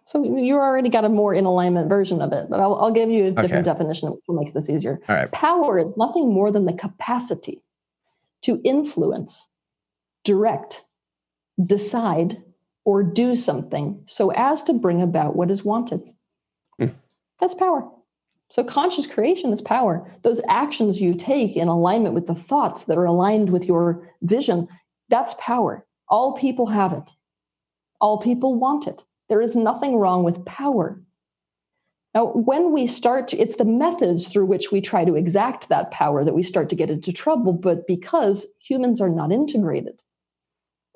So you already got a more in alignment version of it, but I'll give you a different definition which will make this easier. All right. Power is nothing more than the capacity to influence, direct, decide, or do something so as to bring about what is wanted. That's power. So conscious creation is power. Those actions you take in alignment with the thoughts that are aligned with your vision, that's power. All people have it. All people want it. There is nothing wrong with power. Now, when we start to, it's the methods through which we try to exact that power that we start to get into trouble, but because humans are not integrated.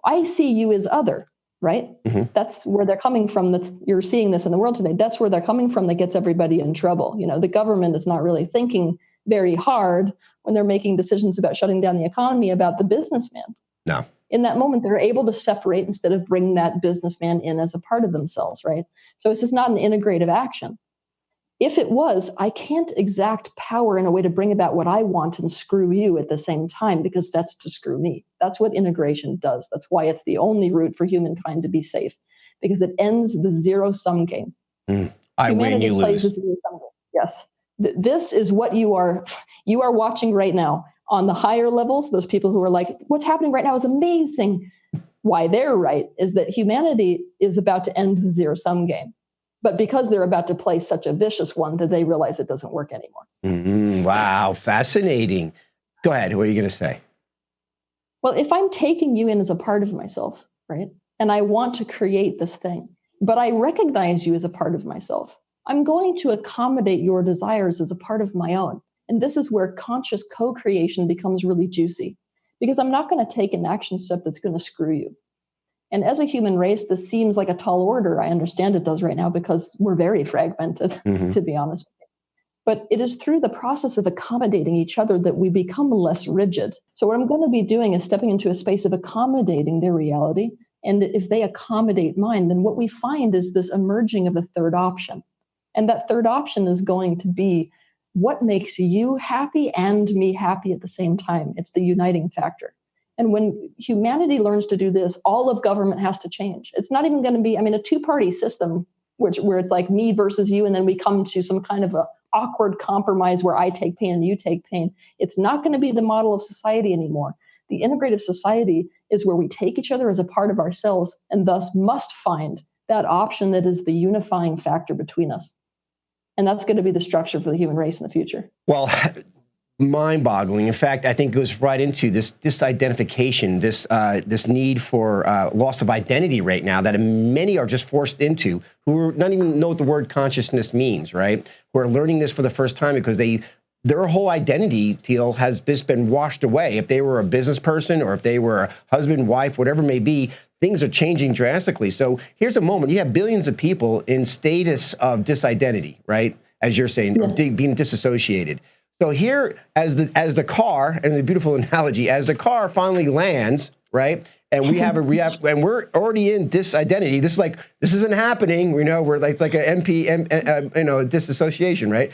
I see you as other, right? Mm-hmm. That's where they're coming from. You're seeing this in the world today. That's where they're coming from that gets everybody in trouble. The government is not really thinking very hard when they're making decisions about shutting down the economy about the businessman. No. In that moment, they're able to separate instead of bring that businessman in as a part of themselves, right? So this is not an integrative action. If it was, I can't exact power in a way to bring about what I want and screw you at the same time, because that's to screw me. That's what integration does. That's why it's the only route for humankind to be safe, because it ends the zero-sum game. I win, you plays lose. a zero-sum game. Yes. This is what you are watching right now. On the higher levels, those people who are like, what's happening right now is amazing. Why they're right is that humanity is about to end the zero-sum game. But because they're about to play such a vicious one, that they realize it doesn't work anymore. Wow, fascinating. Go ahead. What are you going to say? Well, if I'm taking you in as a part of myself, right, and I want to create this thing, but I recognize you as a part of myself, I'm going to accommodate your desires as a part of my own. And this is where conscious co-creation becomes really juicy, because I'm not going to take an action step that's going to screw you. And as a human race, this seems like a tall order. I understand it does right now because we're very fragmented, to be honest with you. But it is through the process of accommodating each other that we become less rigid. So what I'm going to be doing is stepping into a space of accommodating their reality. And if they accommodate mine, then what we find is this emerging of a third option. And that third option is going to be what makes you happy and me happy at the same time. It's the uniting factor. And when humanity learns to do this, all of government has to change. It's not even going to be, a two-party system where it's like me versus you, and then we come to some kind of a awkward compromise where I take pain and you take pain. It's not going to be the model of society anymore. The integrative society is where we take each other as a part of ourselves and thus must find that option that is the unifying factor between us. And that's going to be the structure for the human race in the future. Well, mind-boggling. In fact, I think it goes right into this disidentification, this need for loss of identity right now that many are just forced into, who don't even know what the word consciousness means, right? Who are learning this for the first time because their whole identity, Teal, has just been washed away. If they were a business person or if they were a husband, wife, whatever it may be, things are changing drastically. So here's a moment. You have billions of people in status of disidentity, right? As you're saying, or being disassociated. So here, as the car, and a beautiful analogy, as the car finally lands, right, and and we're already in disidentity. This isn't happening. We know it's like a disassociation, right?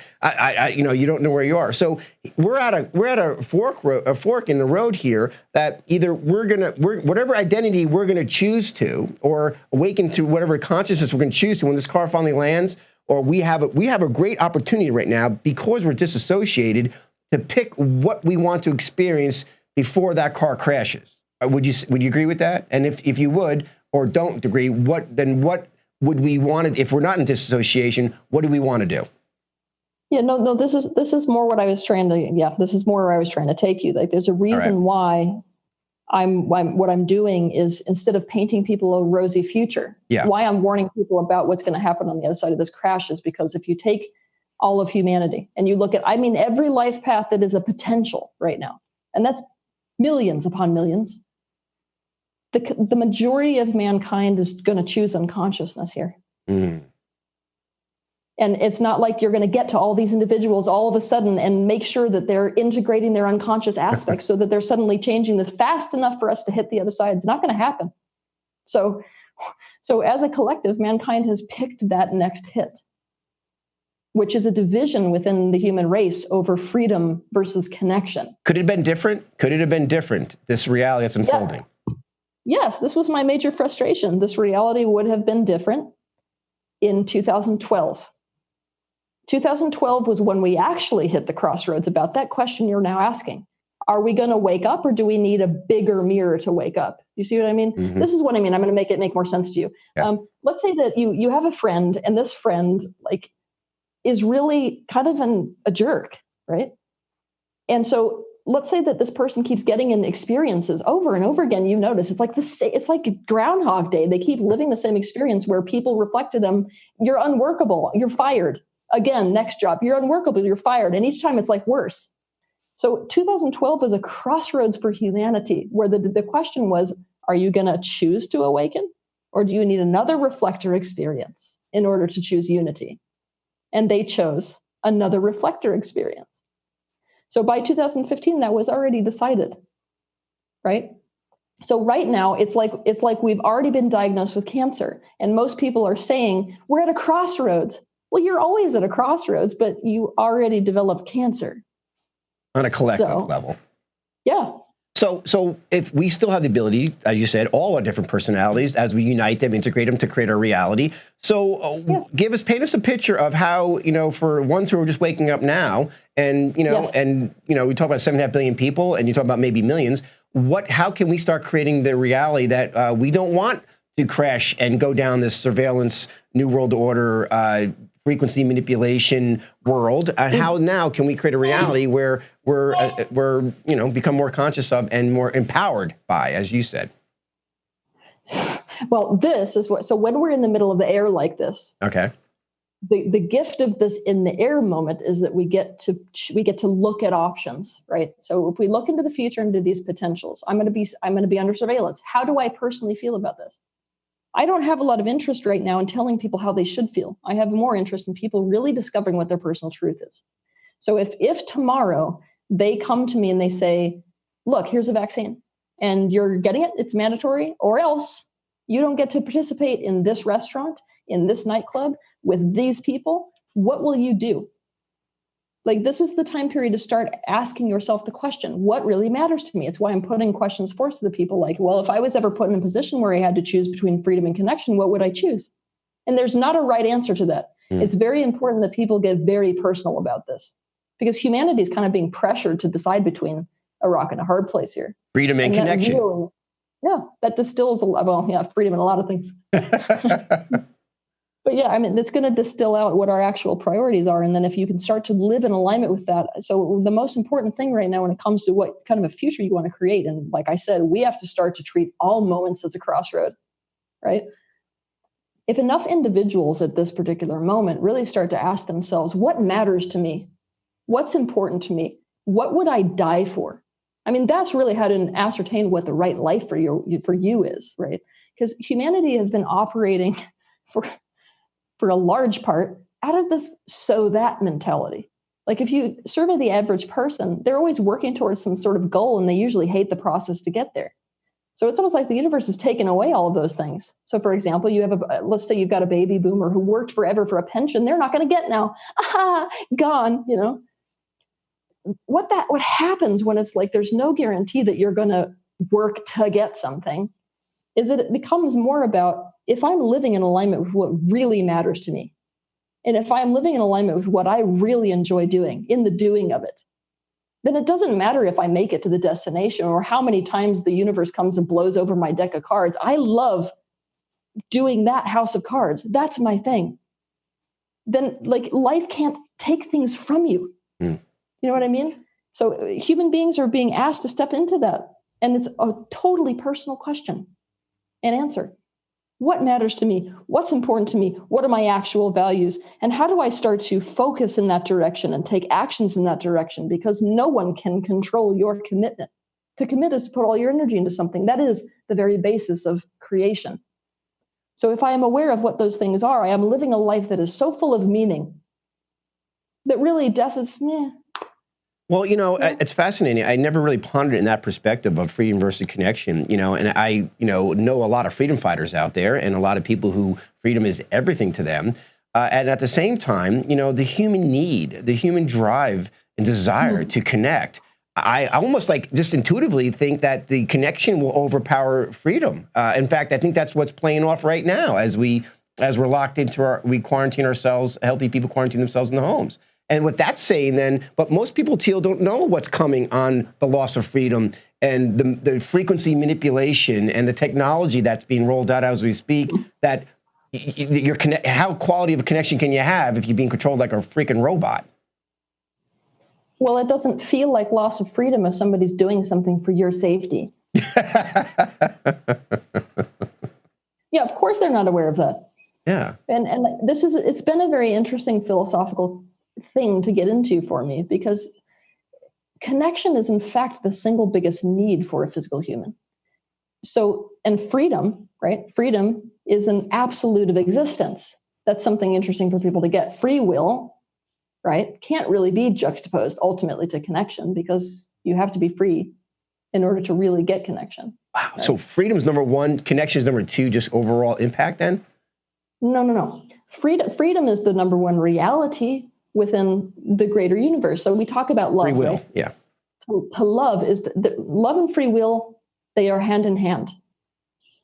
You don't know where you are. So we're at a fork in the road here that either whatever identity we're gonna choose to, or awaken to whatever consciousness we're gonna choose to when this car finally lands. Or we have a great opportunity right now because we're disassociated to pick what we want to experience before that car crashes. Would you agree with that? And if you would or don't agree, what would we want to, if we're not in disassociation, what do we want to do? Yeah, no, this is more what I was trying to, this is more where I was trying to take you. Like there's a reason why what I'm doing is, instead of painting people a rosy future, why I'm warning people about what's going to happen on the other side of this crash is because if you take all of humanity and you look at, every life path that is a potential right now, and that's millions upon millions, the majority of mankind is going to choose unconsciousness here. And it's not like you're going to get to all these individuals all of a sudden and make sure that they're integrating their unconscious aspects so that they're suddenly changing this fast enough for us to hit the other side. It's not going to happen. So as a collective, mankind has picked that next hit, which is a division within the human race over freedom versus connection. Could it have been different? Could it have been different, this reality that's unfolding? Yes, this was my major frustration. This reality would have been different in 2012. 2012 was when we actually hit the crossroads about that question you're now asking. Are we going to wake up, or do we need a bigger mirror to wake up? You see what I mean? This is what I mean. I'm going to make it make more sense to you. Let's say that you have a friend, and this friend is really kind of a jerk, right? And so let's say that this person keeps getting in experiences over and over again. You notice it's like Groundhog Day. They keep living the same experience where people reflect to them, you're unworkable, you're fired. Again, next job, you're unworkable, you're fired. And each time it's worse. So 2012 was a crossroads for humanity where the question was, are you going to choose to awaken, or do you need another reflector experience in order to choose unity? And they chose another reflector experience. So by 2015, that was already decided, right? So right now, it's like we've already been diagnosed with cancer, and most people are saying we're at a crossroads. Well, you're always at a crossroads, but you already developed cancer on a collective level. Yeah. So if we still have the ability, as you said, all our different personalities, as we unite them, integrate them to create our reality. So paint us a picture of how, for ones who are just waking up now and, we talk about 7.5 billion people and you talk about maybe millions, how can we start creating the reality that we don't want to crash and go down this surveillance, New World Order, frequency manipulation world, and how now can we create a reality where we're become more conscious of and more empowered by, as you said? Well, this is so when we're in the middle of the air like this, okay, the gift of this in the air moment is that we get to look at options, right? So if we look into the future, into these potentials, I'm going to be under surveillance. How do I personally feel about this? I don't have a lot of interest right now in telling people how they should feel. I have more interest in people really discovering what their personal truth is. So if tomorrow they come to me and they say, look, here's a vaccine and you're getting it, it's mandatory, or else you don't get to participate in this restaurant, in this nightclub, with these people, what will you do? Like, this is the time period to start asking yourself the question, what really matters to me? It's why I'm putting questions forth to the people like, well, if I was ever put in a position where I had to choose between freedom and connection, what would I choose? And there's not a right answer to that. It's very important that people get very personal about this, because humanity is kind of being pressured to decide between a rock and a hard place here. Freedom and connection. Really, that distills freedom in a lot of things. But yeah, I mean, it's going to distill out what our actual priorities are. And then if you can start to live in alignment with that. So the most important thing right now when it comes to what kind of a future you want to create, and like I said, we have to start to treat all moments as a crossroad, right? If enough individuals at this particular moment really start to ask themselves, what matters to me? What's important to me? What would I die for? I mean, that's really how to ascertain what the right life for you is, right? Because humanity has been operating for a large part out of this so that mentality. Like, if you survey the average person, they're always working towards some sort of goal and they usually hate the process to get there. So it's almost like the universe has taken away all of those things. So for example, you have let's say you've got a baby boomer who worked forever for a pension. They're not going to get now. Gone, What happens when it's like there's no guarantee that you're going to work to get something is that it becomes more about, if I'm living in alignment with what really matters to me, and if I'm living in alignment with what I really enjoy doing, in the doing of it, then it doesn't matter if I make it to the destination or how many times the universe comes and blows over my deck of cards. I love doing that house of cards. That's my thing. Then, like, life can't take things from you. You know what I mean? So human beings are being asked to step into that. And it's a totally personal question and answer. What matters to me? What's important to me? What are my actual values? And how do I start to focus in that direction and take actions in that direction? Because no one can control your commitment. To commit is to put all your energy into something. That is the very basis of creation. So if I am aware of what those things are, I am living a life that is so full of meaning that really death is meh. Well, it's fascinating. I never really pondered it in that perspective of freedom versus connection, and I, know a lot of freedom fighters out there and a lot of people who freedom is everything to them. And at the same time, the human need, the human drive and desire to connect. I almost just intuitively think that the connection will overpower freedom. In fact, I think that's what's playing off right now as we're locked into we quarantine ourselves, healthy people quarantine themselves in the homes. And what that's saying then, but most people, Teal, don't know what's coming on the loss of freedom and the frequency manipulation and the technology that's being rolled out as we speak, that how quality of a connection can you have if you're being controlled like a freaking robot? Well, it doesn't feel like loss of freedom if somebody's doing something for your safety. Yeah, of course they're not aware of that. Yeah. And it's been a very interesting philosophical thing to get into for me, because connection is in fact the single biggest need for a physical human. So, and freedom, right? Freedom is an absolute of existence. That's something interesting for people to get. Free will, right, can't really be juxtaposed ultimately to connection, because you have to be free in order to really get connection. Wow. Right? So freedom's number one, connection's number two, just overall impact then? No. Freedom is the number one reality within the greater universe. So we talk about love. Free will, right? yeah. To love is love and free will. They are hand in hand.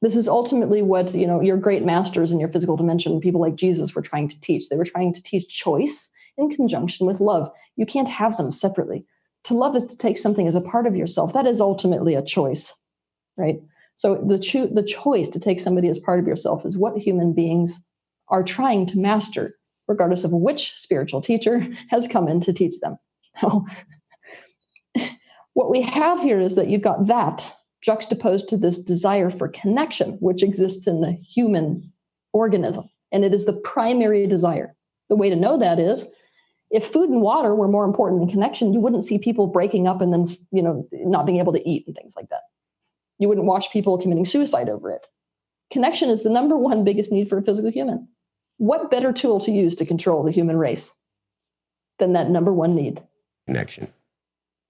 This is ultimately what, your great masters in your physical dimension, people like Jesus, were trying to teach. They were trying to teach choice in conjunction with love. You can't have them separately. To love is to take something as a part of yourself. That is ultimately a choice, right? So the choice to take somebody as part of yourself is what human beings are trying to master, regardless of which spiritual teacher has come in to teach them. Now, what we have here is that you've got that juxtaposed to this desire for connection, which exists in the human organism. And it is the primary desire. The way to know that is, if food and water were more important than connection, you wouldn't see people breaking up and then, not being able to eat and things like that. You wouldn't watch people committing suicide over it. Connection is the number one biggest need for a physical human. What better tool to use to control the human race than that number one need? Connection.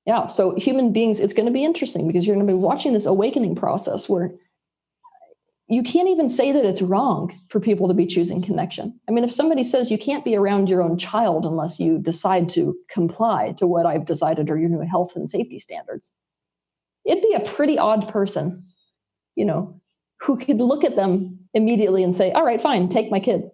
Yeah, so human beings, it's going to be interesting because you're going to be watching this awakening process where you can't even say that it's wrong for people to be choosing connection. I mean, if somebody says you can't be around your own child unless you decide to comply to what I've decided are your new health and safety standards, it'd be a pretty odd person, who could look at them immediately and say, all right, fine, take my kid.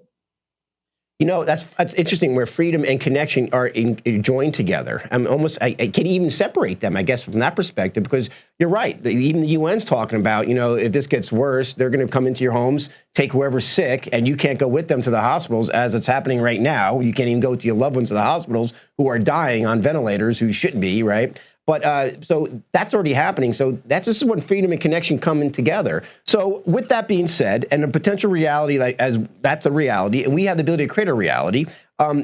That's interesting where freedom and connection are joined together. I can't even separate them, I guess, from that perspective, because you're right. Even the UN's talking about, if this gets worse, they're going to come into your homes, take whoever's sick, and you can't go with them to the hospitals as it's happening right now. You can't even go to your loved ones to the hospitals who are dying on ventilators who shouldn't be, right? But so that's already happening. So this is when freedom and connection coming together. So with that being said, and a potential reality, as that's a reality, and we have the ability to create a reality,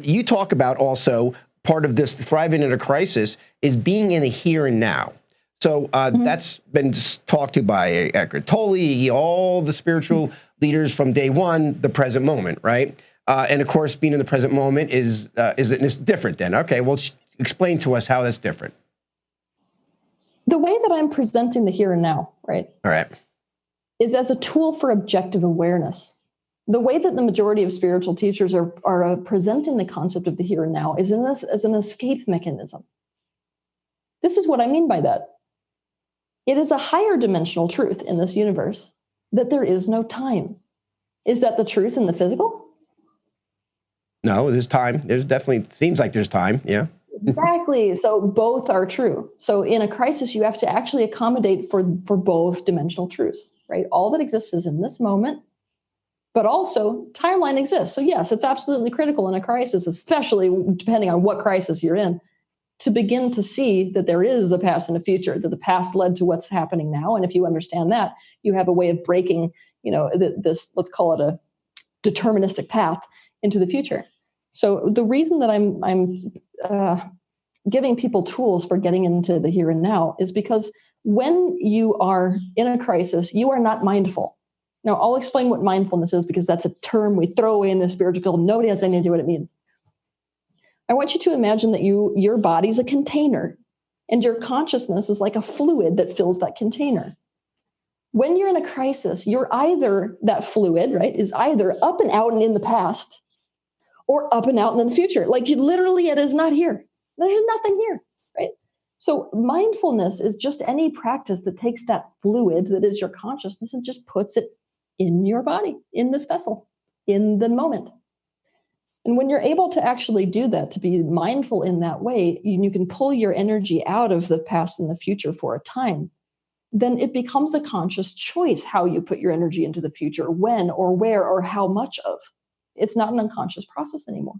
you talk about also part of this thriving in a crisis is being in the here and now. So that's been talked to by Eckhart Tolle, all the spiritual leaders from day one, the present moment, right? And of course, being in the present moment is different then. Okay, well, explain to us how that's different. The way that I'm presenting the here and now, right? All right. Is as a tool for objective awareness. The way that the majority of spiritual teachers are presenting the concept of the here and now is in this as an escape mechanism. This is what I mean by that. It is a higher dimensional truth in this universe that there is no time. Is that the truth in the physical? No, there's time. There's definitely, seems like there's time. Yeah. Exactly. So both are true. So in a crisis, you have to actually accommodate for both dimensional truths, right? All that exists is in this moment, but also timeline exists. So yes, it's absolutely critical in a crisis, especially depending on what crisis you're in, to begin to see that there is a past and a future, that the past led to what's happening now. And if you understand that, you have a way of breaking, this, let's call it a deterministic path into the future. So the reason that I'm giving people tools for getting into the here and now is because when you are in a crisis, you are not mindful. Now, I'll explain what mindfulness is because that's a term we throw away in the spiritual field. Nobody has any idea what it means. I want you to imagine that your body's a container and your consciousness is like a fluid that fills that container. When you're in a crisis, you're either, that fluid, right, is either up and out and in the past, or up and out in the future. Like literally it is not here. There's nothing here, right? So mindfulness is just any practice that takes that fluid that is your consciousness and just puts it in your body, in this vessel, in the moment. And when you're able to actually do that, to be mindful in that way, you can pull your energy out of the past and the future for a time, then it becomes a conscious choice how you put your energy into the future, when or where or how much of. It's not an unconscious process anymore.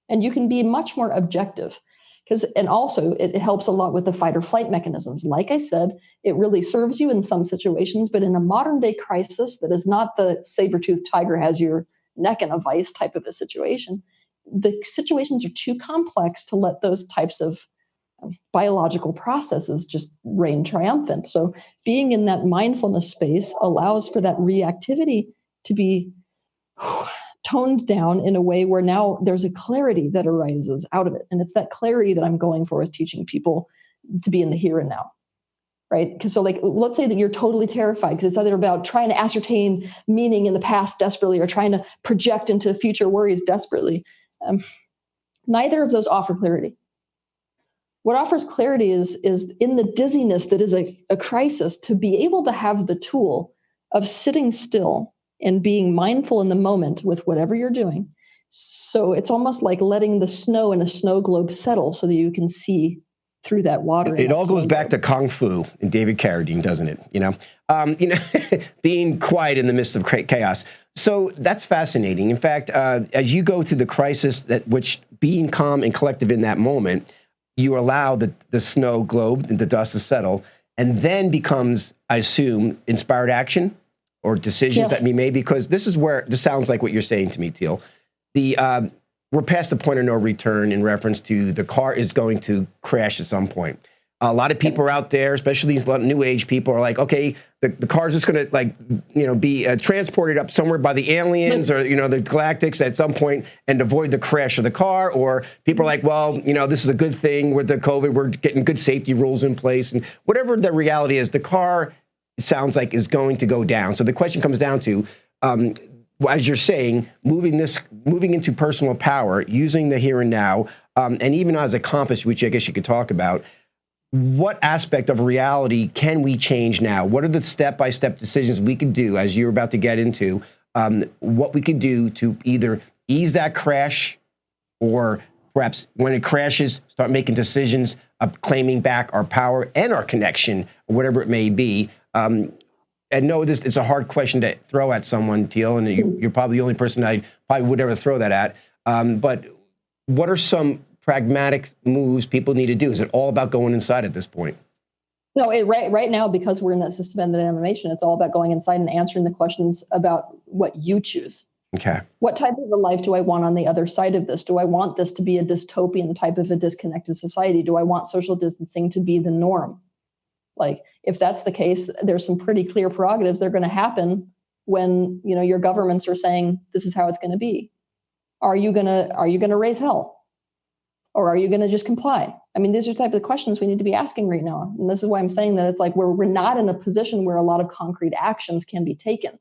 And you can be much more objective and also it helps a lot with the fight or flight mechanisms. Like I said, it really serves you in some situations, but in a modern day crisis that is not the saber-toothed tiger has your neck in a vice type of a situation, the situations are too complex to let those types of biological processes just reign triumphant. So being in that mindfulness space allows for that reactivity to be toned down in a way where now there's a clarity that arises out of it. And it's that clarity that I'm going for with teaching people to be in the here and now. Right? Because so like, let's say that you're totally terrified because it's either about trying to ascertain meaning in the past desperately or trying to project into future worries desperately. Neither of those offer clarity. What offers clarity is in the dizziness that is a crisis, to be able to have the tool of sitting still and being mindful in the moment with whatever you're doing. So it's almost like letting the snow in a snow globe settle so that you can see through that water. It all goes back to Kung Fu and David Carradine, doesn't it? Being quiet in the midst of chaos. So that's fascinating. In fact, as you go through the crisis, which being calm and collective in that moment, you allow the snow globe and the dust to settle, and then becomes, I assume, inspired action or decisions that be made. Because this sounds like what you're saying to me, Teal. We're past the point of no return in reference to the car is going to crash at some point. A lot of people are out there, especially these new age people, are like, okay, the car's just going to be transported up somewhere by the aliens or the galactics at some point and avoid the crash of the car. Or people are like, well, this is a good thing with the COVID. We're getting good safety rules in place, and whatever the reality is, the car, it sounds like, is going to go down. So the question comes down to, as you're saying, moving into personal power, using the here and now, and even as a compass, which I guess you could talk about, what aspect of reality can we change now? What are the step-by-step decisions we could do, as you're about to get into, what we could do to either ease that crash, or perhaps when it crashes, start making decisions of claiming back our power and our connection, or whatever it may be. And no, it's a hard question to throw at someone, Teal, and you're probably the only person I probably would ever throw that at. But what are some pragmatic moves people need to do? Is it all about going inside at this point? No, right now, because we're in that suspended animation, it's all about going inside and answering the questions about what you choose. Okay. What type of a life do I want on the other side of this? Do I want this to be a dystopian type of a disconnected society? Do I want social distancing to be the norm? Like, if that's the case, there's some pretty clear prerogatives that are going to happen when your governments are saying this is how it's going to be. Are you gonna raise hell, or are you going to just comply? I mean, these are the type of questions we need to be asking right now, and this is why I'm saying that it's like we're not in a position where a lot of concrete actions can be taken,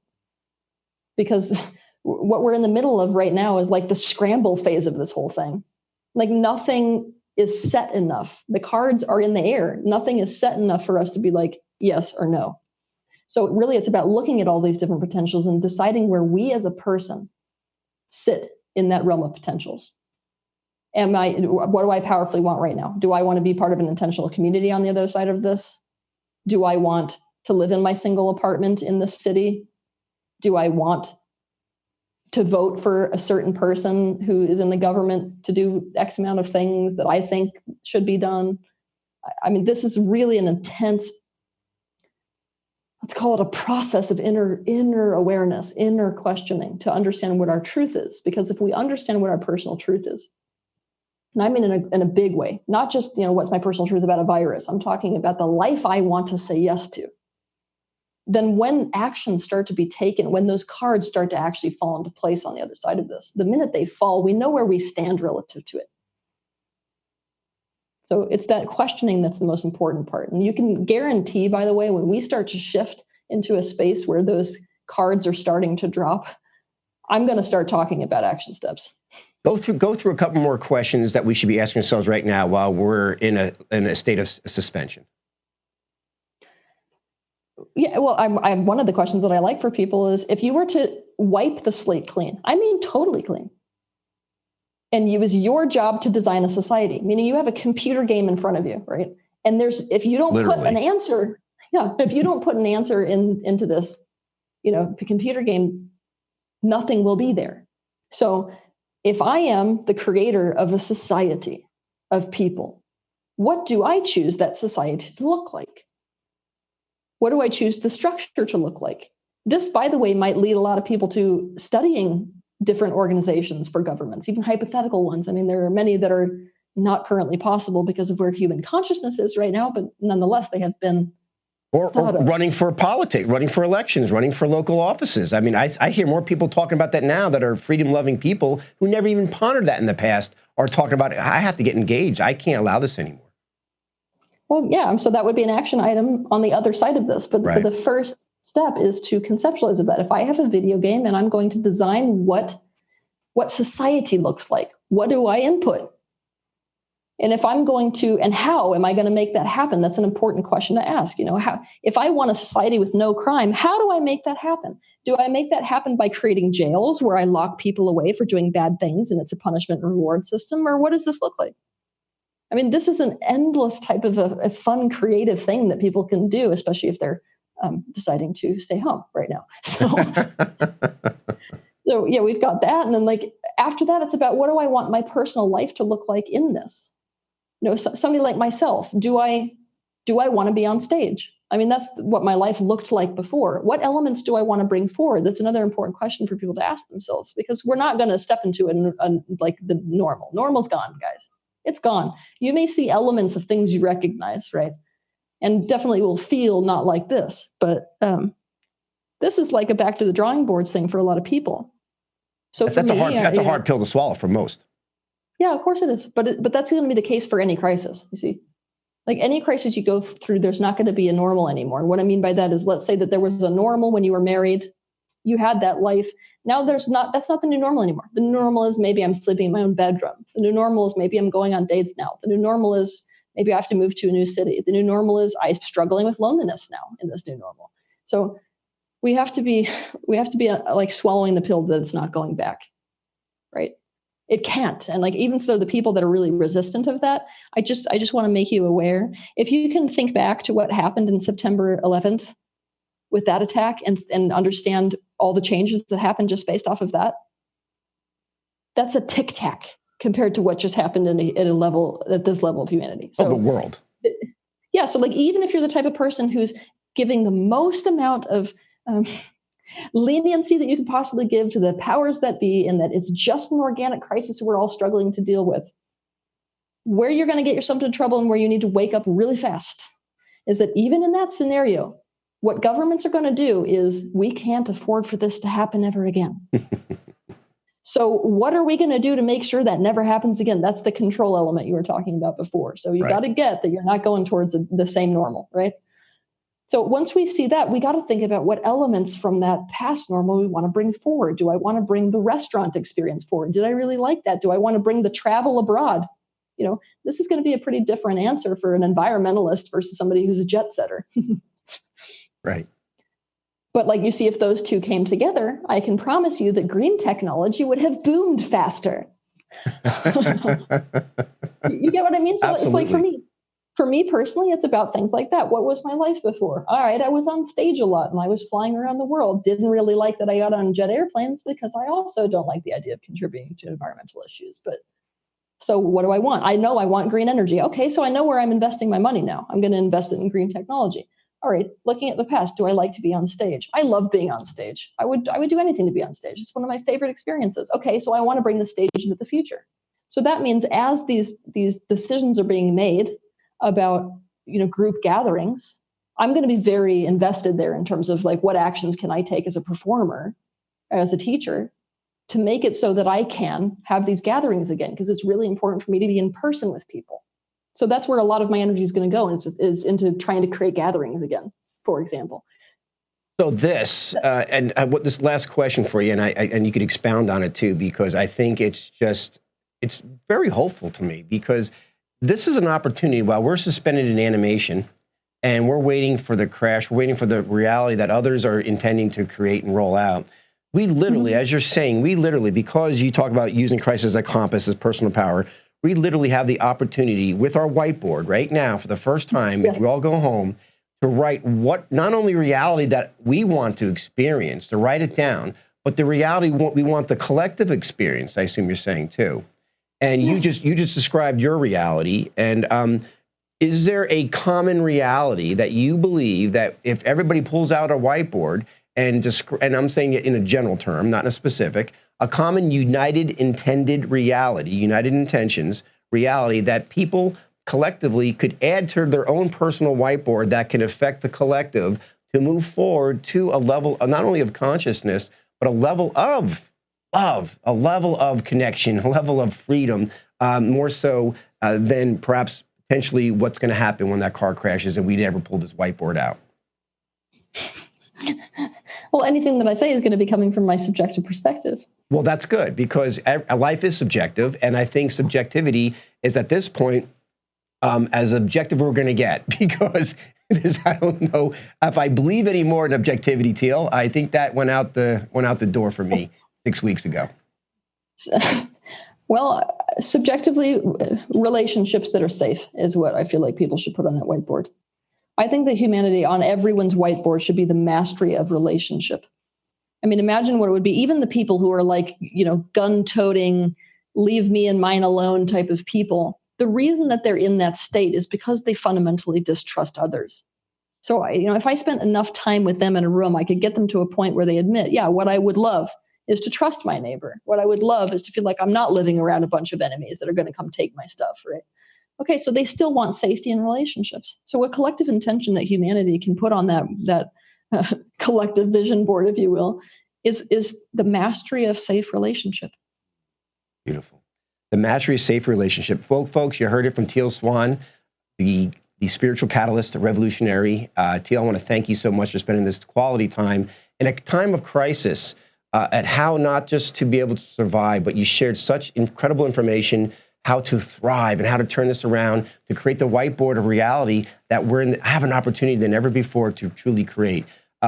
because what we're in the middle of right now is like the scramble phase of this whole thing. Like, nothing is set enough. The cards are in the air. Nothing is set enough for us to be like yes or no. So really, it's about looking at all these different potentials and deciding where we as a person sit in that realm of potentials. What do I powerfully want right now? Do I want to be part of an intentional community on the other side of this? Do I want to live in my single apartment in this city? Do I want to vote for a certain person who is in the government to do X amount of things that I think should be done? I mean, this is really an intense, let's call it a process of inner awareness, inner questioning, to understand what our truth is. Because if we understand what our personal truth is, and I mean in a big way, not just, what's my personal truth about a virus, I'm talking about the life I want to say yes to. Then when actions start to be taken, when those cards start to actually fall into place on the other side of this, the minute they fall, we know where we stand relative to it. So it's that questioning that's the most important part. And you can guarantee, by the way, when we start to shift into a space where those cards are starting to drop, I'm going to start talking about action steps. Go through a couple more questions that we should be asking ourselves right now while we're in a state of suspension. Yeah, well, I'm one of the questions that I like for people is, if you were to wipe the slate clean, I mean totally clean, and it was your job to design a society, meaning you have a computer game in front of you, right? And if you don't put an answer, if you don't put an answer into this, the computer game, nothing will be there. So if I am the creator of a society of people, what do I choose that society to look like? What do I choose the structure to look like? This, by the way, might lead a lot of people to studying different organizations for governments, even hypothetical ones. I mean, there are many that are not currently possible because of where human consciousness is right now, but nonetheless, they have been Or running for politics, running for elections, running for local offices. I mean, I hear more people talking about that now that are freedom-loving people who never even pondered that in the past are talking about, I have to get engaged. I can't allow this anymore. Well, yeah, so that would be an action item on the other side of this. But the first step is to conceptualize that. If I have a video game and I'm going to design what society looks like, what do I input? And if I'm going to, and how am I going to make that happen? That's an important question to ask. You know, how, if I want a society with no crime, how do I make that happen? Do I make that happen by creating jails where I lock people away for doing bad things and it's a punishment and reward system? Or what does this look like? I mean, this is an endless type of a fun, creative thing that people can do, especially if they're deciding to stay home right now. So yeah, we've got that. And then like after that, it's about what do I want my personal life to look like in this? You know, somebody like myself, do I want to be on stage? I mean, that's what my life looked like before. What elements do I want to bring forward? That's another important question for people to ask themselves, because we're not going to step into like the normal. Normal's gone, guys. It's gone. You may see elements of things you recognize, right? And definitely will feel not like this. But this is like a back to the drawing boards thing for a lot of people. So that's a hard pill to swallow for most. Yeah, of course it is. But that's going to be the case for any crisis, you see. Like any crisis you go through, there's not going to be a normal anymore. And what I mean by that is, let's say that there was a normal when you were married, you had that life. Now that's not the new normal anymore. The new normal is maybe I'm sleeping in my own bedroom. The new normal is maybe I'm going on dates now. The new normal is maybe I have to move to a new city. The new normal is I'm struggling with loneliness now in this new normal. So we have to be like swallowing the pill that it's not going back, right? It can't. And like, even for the people that are really resistant of that, I just want to make you aware. If you can think back to what happened in September 11th with that attack and understand all the changes that happened just based off of that, that's a tic tac compared to what just happened at this level of humanity. So the world. Yeah. So like, even if you're the type of person who's giving the most amount of leniency that you could possibly give to the powers that be, and that it's just an organic crisis we're all struggling to deal with, where you're going to get yourself into trouble and where you need to wake up really fast is that even in that scenario, what governments are going to do is, we can't afford for this to happen ever again. So what are we going to do to make sure that never happens again? That's the control element you were talking about before. So you got to get that you're not going towards the same normal, right? So once we see that, we got to think about what elements from that past normal we want to bring forward. Do I want to bring the restaurant experience forward? Did I really like that? Do I want to bring the travel abroad? You know, this is going to be a pretty different answer for an environmentalist versus somebody who's a jet setter. Right. But like, you see, if those two came together, I can promise you that green technology would have boomed faster. You get what I mean? So Absolutely. It's like, for me personally, it's about things like that. What was my life before? All right, I was on stage a lot and I was flying around the world. Didn't really like that I got on jet airplanes, because I also don't like the idea of contributing to environmental issues. But so what do I want? I know I want green energy. Okay, so I know where I'm investing my money now. I'm going to invest it in green technology. All right, looking at the past, do I like to be on stage? I love being on stage. I would do anything to be on stage. It's one of my favorite experiences. Okay, so I want to bring the stage into the future. So that means as these decisions are being made about, you know, group gatherings, I'm going to be very invested there in terms of like, what actions can I take as a performer, as a teacher, to make it so that I can have these gatherings again, because it's really important for me to be in person with people. So that's where a lot of my energy is going to go, is into trying to create gatherings again, for example. So this, and what this last question for you, and you could expound on it too, because I think it's very hopeful to me, because this is an opportunity while we're suspended in animation and we're waiting for the crash, we're waiting for the reality that others are intending to create and roll out. We literally, as you're saying, because you talk about using crisis as a compass, as personal power, we literally have the opportunity with our whiteboard right now for the first time, if we all go home, to write what, not only reality that we want to experience, to write it down, but the reality we want the collective experience, I assume you're saying too. And you just described your reality. And is there a common reality that you believe that if everybody pulls out a whiteboard and I'm saying it in a general term, not in a specific, a common united intended reality, united intentions reality that people collectively could add to their own personal whiteboard that can affect the collective to move forward to a level of not only of consciousness, but a level of love, a level of connection, a level of freedom, more so than perhaps potentially what's going to happen when that car crashes and we never pull this whiteboard out. Well, anything that I say is going to be coming from my subjective perspective. Well, that's good, because life is subjective, and I think subjectivity is at this point as objective we're going to get, because I don't know if I believe any more in objectivity, Teal. I think that went out the door for me 6 weeks ago. Well, subjectively, relationships that are safe is what I feel like people should put on that whiteboard. I think that humanity on everyone's whiteboard should be the mastery of relationship. I mean, imagine what it would be. Even the people who are like, gun-toting, leave me and mine alone type of people, the reason that they're in that state is because they fundamentally distrust others. So, if I spent enough time with them in a room, I could get them to a point where they admit, yeah, what I would love is to trust my neighbor. What I would love is to feel like I'm not living around a bunch of enemies that are going to come take my stuff, right? Okay, so they still want safety in relationships. So a collective intention that humanity can put on that collective vision board, if you will, is the mastery of safe relationship. Beautiful. The mastery of safe relationship. Folks, you heard it from Teal Swan, the spiritual catalyst, the revolutionary. Teal, I want to thank you so much for spending this quality time in a time of crisis at how not just to be able to survive, but you shared such incredible information, how to thrive and how to turn this around to create the whiteboard of reality that have an opportunity than ever before to truly create.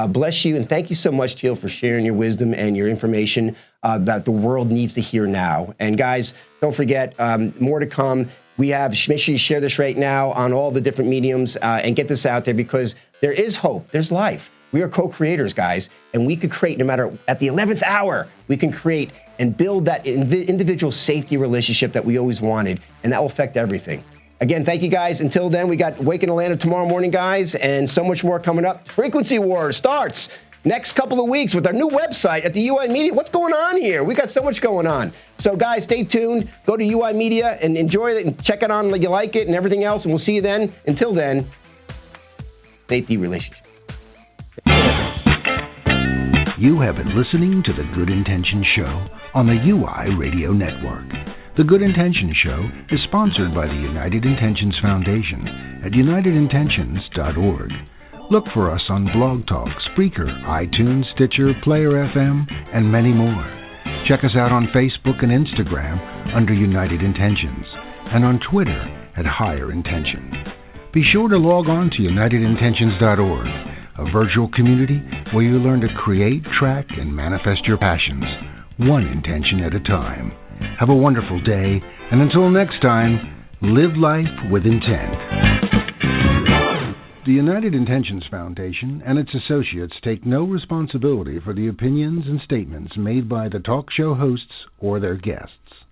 Bless you, and thank you so much, Teal, for sharing your wisdom and your information that the world needs to hear now. And guys, don't forget, more to come. Make sure you share this right now on all the different mediums and get this out there, because there is hope. There's life. We are co-creators, guys, and we could create, no matter at the 11th hour, we can create and build that individual safety relationship that we always wanted, and that will affect everything. Again, thank you, guys. Until then, we got Wake in Atlanta tomorrow morning, guys, and so much more coming up. Frequency Wars starts next couple of weeks with our new website at the UI Media. What's going on here? We got so much going on. So, guys, stay tuned. Go to UI Media and enjoy it and check it on like you like it and everything else, and we'll see you then. Until then, safety relationship. You have been listening to The Good Intention Show on the UI Radio Network. The Good Intention Show is sponsored by the United Intentions Foundation at unitedintentions.org. Look for us on Blog Talk, Spreaker, iTunes, Stitcher, Player FM, and many more. Check us out on Facebook and Instagram under United Intentions, and on Twitter at Higher Intention. Be sure to log on to unitedintentions.org, a virtual community where you learn to create, track, and manifest your passions, one intention at a time. Have a wonderful day, and until next time, live life with intent. The United Intentions Foundation and its associates take no responsibility for the opinions and statements made by the talk show hosts or their guests.